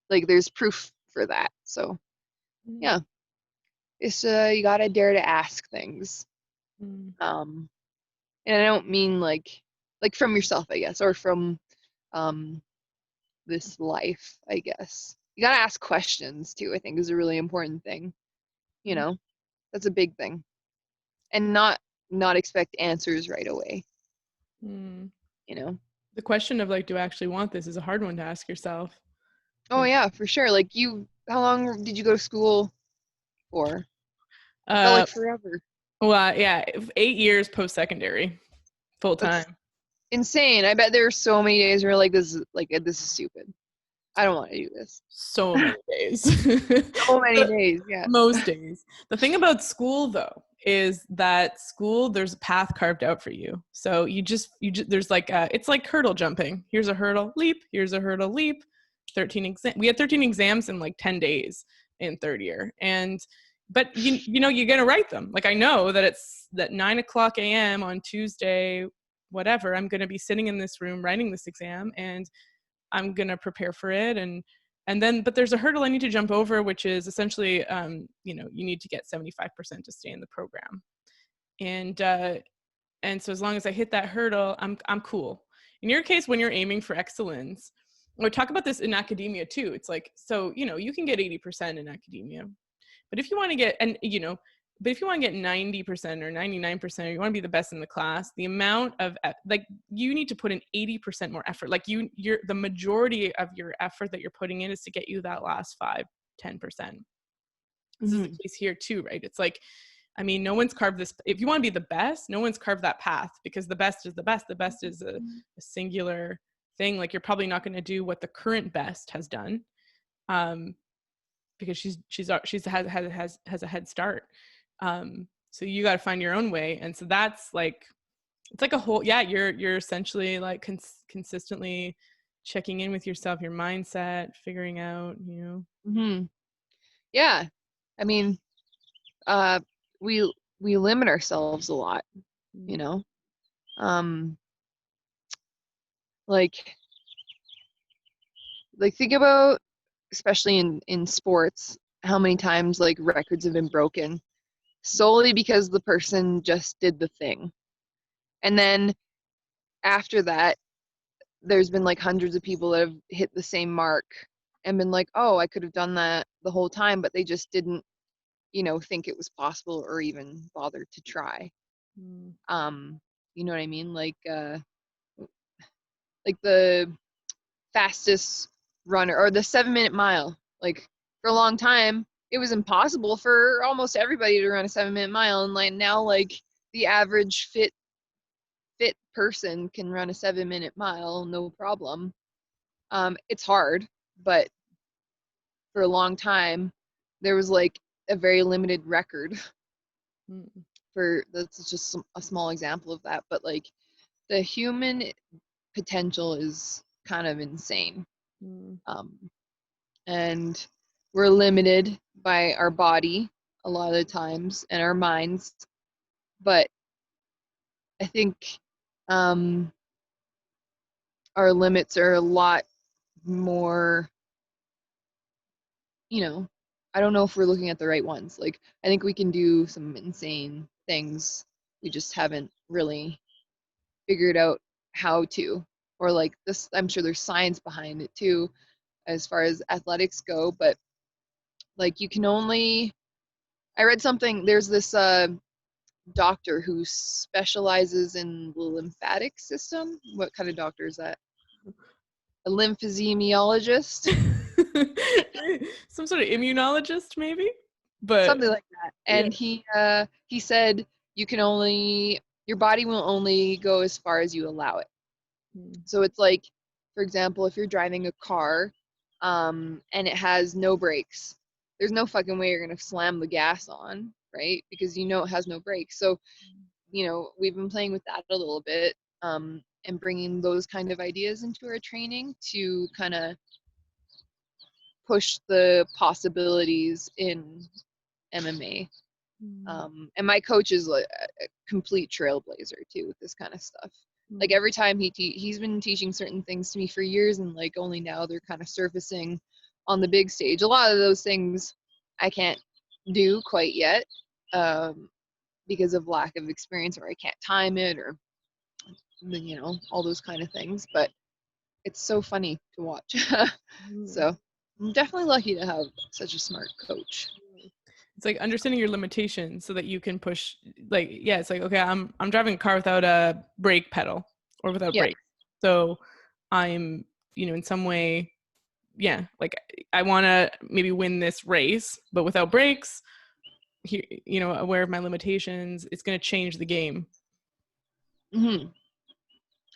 Like, there's proof for that. So yeah, it's you gotta dare to ask things. And I don't mean like from yourself, I guess, or from this life, I guess. You gotta ask questions too, I think, is a really important thing. That's a big thing. And not expect answers right away. Mm. you know? The question of like, do I actually want this is a hard one to ask yourself. Oh yeah, for sure. Like how long did you go to school for? It felt Uh, like forever. well, yeah, 8 years post-secondary, full That's time. insane. I bet there were so many days where you're like this is stupid. I don't want to do this. So many days. So many days, yeah. Most days. The thing about school though is that school there's a path carved out for you. So you just there's like it's like hurdle jumping. Here's a hurdle, leap, here's a hurdle, leap. 13 exam. We had 13 exams in like 10 days in third year. And but you know you're gonna write them. Like I know that it's that 9 o'clock a.m. on Tuesday, whatever, I'm gonna be sitting in this room writing this exam and I'm gonna prepare for it and then but there's a hurdle I need to jump over, which is essentially you need to get 75% to stay in the program. And so as long as I hit that hurdle, I'm cool. In your case, when you're aiming for excellence, we talk about this in academia too. It's like, so you can get 80% in academia, but if you want to get but if you want to get 90% or 99%, or you want to be the best in the class, the amount of like you need to put in 80% more effort. Like you're the majority of your effort that you're putting in is to get you that last 5-10%. This is the Mhm. case here too, right? It's like, I mean, no one's carved this. If you want to be the best, no one's carved that path because the best is the best. The best is a singular thing. Like you're probably not going to do what the current best has done, um, because has a head start. So you got to find your own way, and so that's like it's like a whole You're essentially like consistently checking in with yourself, your mindset, figuring out Mhm. Yeah. I mean, uh we we limit ourselves a lot, you know? Um like think about, especially in sports, how many times like records have been broken solely because the person just did the thing. And then after that, there's been like hundreds of people that have hit the same mark and been like, oh, I could have done that the whole time, but they just didn't, think it was possible or even bother to try. Mm. Um, you know what I mean? Like the fastest runner or the 7 minute mile. Like for a long time, it was impossible for almost everybody to run a 7 minute mile. And like now, like the average fit person can run a 7 minute mile, no problem. It's hard, but for a long time, there was like a very limited record Mm. for that's just a small example of that. But like the human potential is kind of insane. Mm. Um, and we're limited by our body a lot of the times and our minds. But I think um, our limits are a lot more, you know, I don't know if we're looking at the right ones. Like, I think we can do some insane things. We just haven't really figured out how to. Or like this, I'm sure there's science behind it too, as far as athletics go. But like, you can only, I read something, there's this doctor who specializes in the lymphatic system. What kind of doctor is that? A lymphesemiologist, Some sort of immunologist maybe, but something like that. yeah. And he said you can only your body will only go as far as you allow it. Mm. So it's like, for example, if you're driving a car, and it has no brakes, there's no fucking way you're gonna slam the gas on, right? Because you know it has no brakes. So we've been playing with that a little bit, and bringing those kind of ideas into our training to kind of push the possibilities in MMA. Mm. And my coach is a complete trailblazer too with this kind of stuff. Like Mm. every time he's been teaching certain things to me for years, and like only now they're kind of surfacing on the big stage. A lot of those things I can't do quite yet, because of lack of experience, or I can't time it, or all those kind of things. But it's so funny to watch. Mm. So I'm definitely lucky to have such a smart coach. It's like understanding your limitations so that you can push. Like, yeah, it's like, okay, I'm driving a car without a brake pedal. or without Yeah. brakes. So I'm, in some way, yeah, like I want to maybe win this race, but without brakes, aware of my limitations, it's going to change the game. Hmm.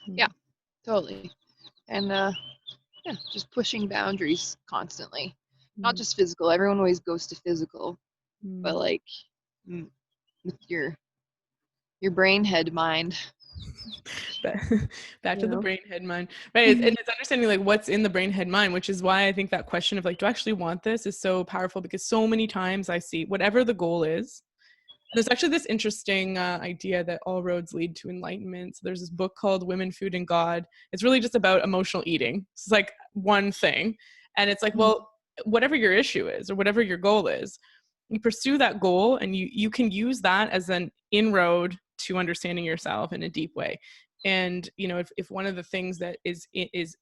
Yeah, Mm. totally. And yeah, just pushing boundaries constantly. Not Mm. just physical. Everyone always goes to physical, but Mm. like with your brain head mind, Back you to the know. brain head mind, right? And it's understanding like what's in the brain head mind, which is why I think that question of like, do I actually want this, is so powerful, because so many times I see whatever the goal is. There's actually this interesting idea that all roads lead to enlightenment. So there's this book called Women, Food, and God. It's really just about emotional eating. It's like one thing. And it's like, well, whatever your issue is or whatever your goal is, you pursue that goal, and you can use that as an inroad to understanding yourself in a deep way. And if one of the things that is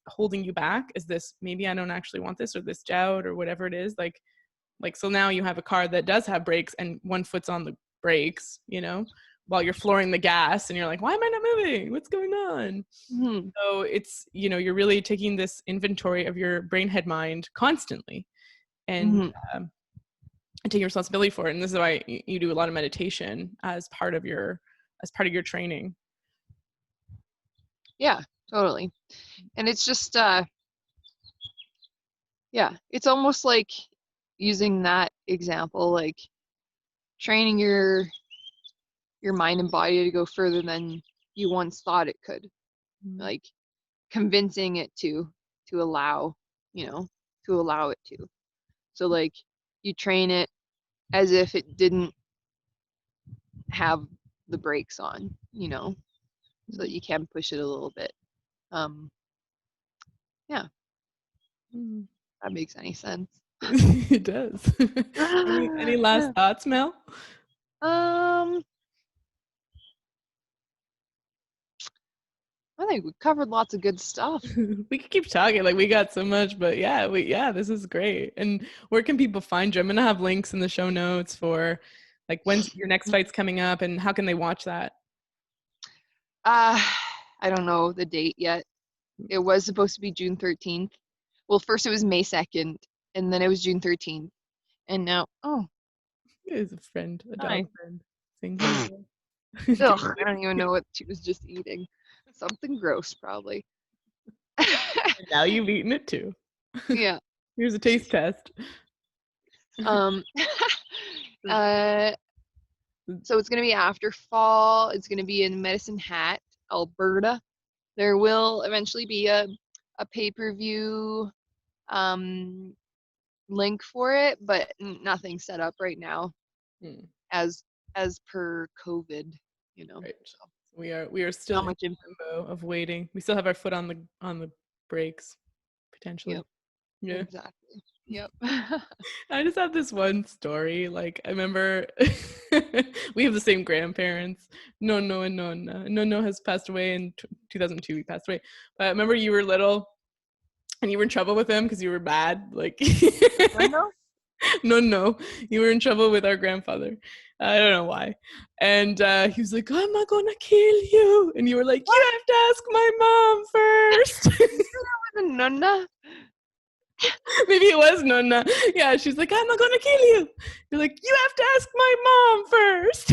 holding you back is this, maybe I don't actually want this, or this doubt, or whatever it is, like so now you have a car that does have brakes and one foot's on the brakes, while you're flooring the gas, and you're like, why am I not moving, what's going on? Mm-hmm. So it's, you're really taking this inventory of your brain head mind constantly, and Mm-hmm. taking responsibility for it. And this is why you do a lot of meditation as part of your training. Yeah, totally. And it's just yeah, it's almost like using that example, like training your mind and body to go further than you once thought it could. Mm-hmm. Like convincing it to allow, to allow it to. So like you train it as if it didn't have the brakes on, so that you can push it a little bit. Um, yeah, Mm-hmm. that makes any sense. It does. Any last Yeah. thoughts, Mel? Um, I think we covered lots of good stuff. We could keep talking, like we got so much, but yeah, this is great. And where can people find you? I'm gonna have links in the show notes for like when's your next fight's coming up, and how can they watch that? Uh, I don't know the date yet. It was supposed to be June 13th. Well, first it was May 2nd, and then it was June 13th. And now, oh, Is a friend, a dog hi. friend, saying hello. Ugh, I don't even know what she was just eating. Something gross, probably. Now you've eaten it too. Yeah. Here's a taste test. Um, uh, so it's gonna be after fall. It's gonna be in Medicine Hat, Alberta. There will eventually be a pay-per-view um link for it, but nothing set up right now Hmm. as as per COVID, Right. So We are still not in much info. limbo of waiting. We still have our foot on the brakes, potentially. Yep, Yeah. exactly. Yep. I just have this one story. Like I remember we have the same grandparents. No and Nonna. Nono has passed away in 2002. He passed away. But I remember you were little and you were in trouble with him because you were bad. Like No. no, you were in trouble with our grandfather. I don't know why. And he was like, I'm not gonna kill you. And you were like, What? you have to ask my mom first. You sure that was a nonna? Maybe it was Nonna. Yeah, she's like, I'm not gonna kill you. You're like, you have to ask my mom first.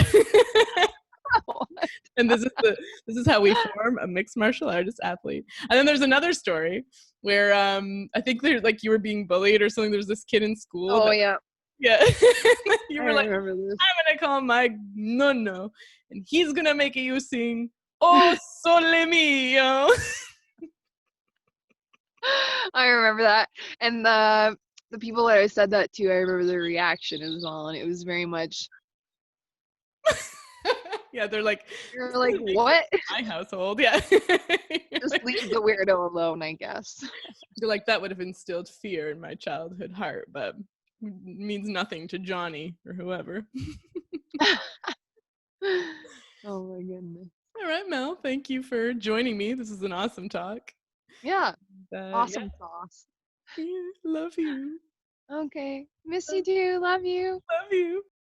And this is how we form a mixed martial artist athlete. And then there's another story where I think there's like you were being bullied or something. There's this kid in school Oh that yeah, yeah. You I were like, remember this. I'm gonna call my Nonno and he's gonna make you sing Oh Sole Mio. I remember that, and the people that I said that to, I remember their reaction as well, and it was very much. Yeah, they're like, this You're like, doesn't make sense what? in my household. Yeah. Just leave the weirdo alone, I guess. You're like, that would have instilled fear in my childhood heart, but means nothing to Johnny or whoever. Oh my goodness. All right, Mel, thank you for joining me. This is an awesome talk. Yeah, Yeah, awesome sauce. love you. Okay, miss you too. Love you. Love you.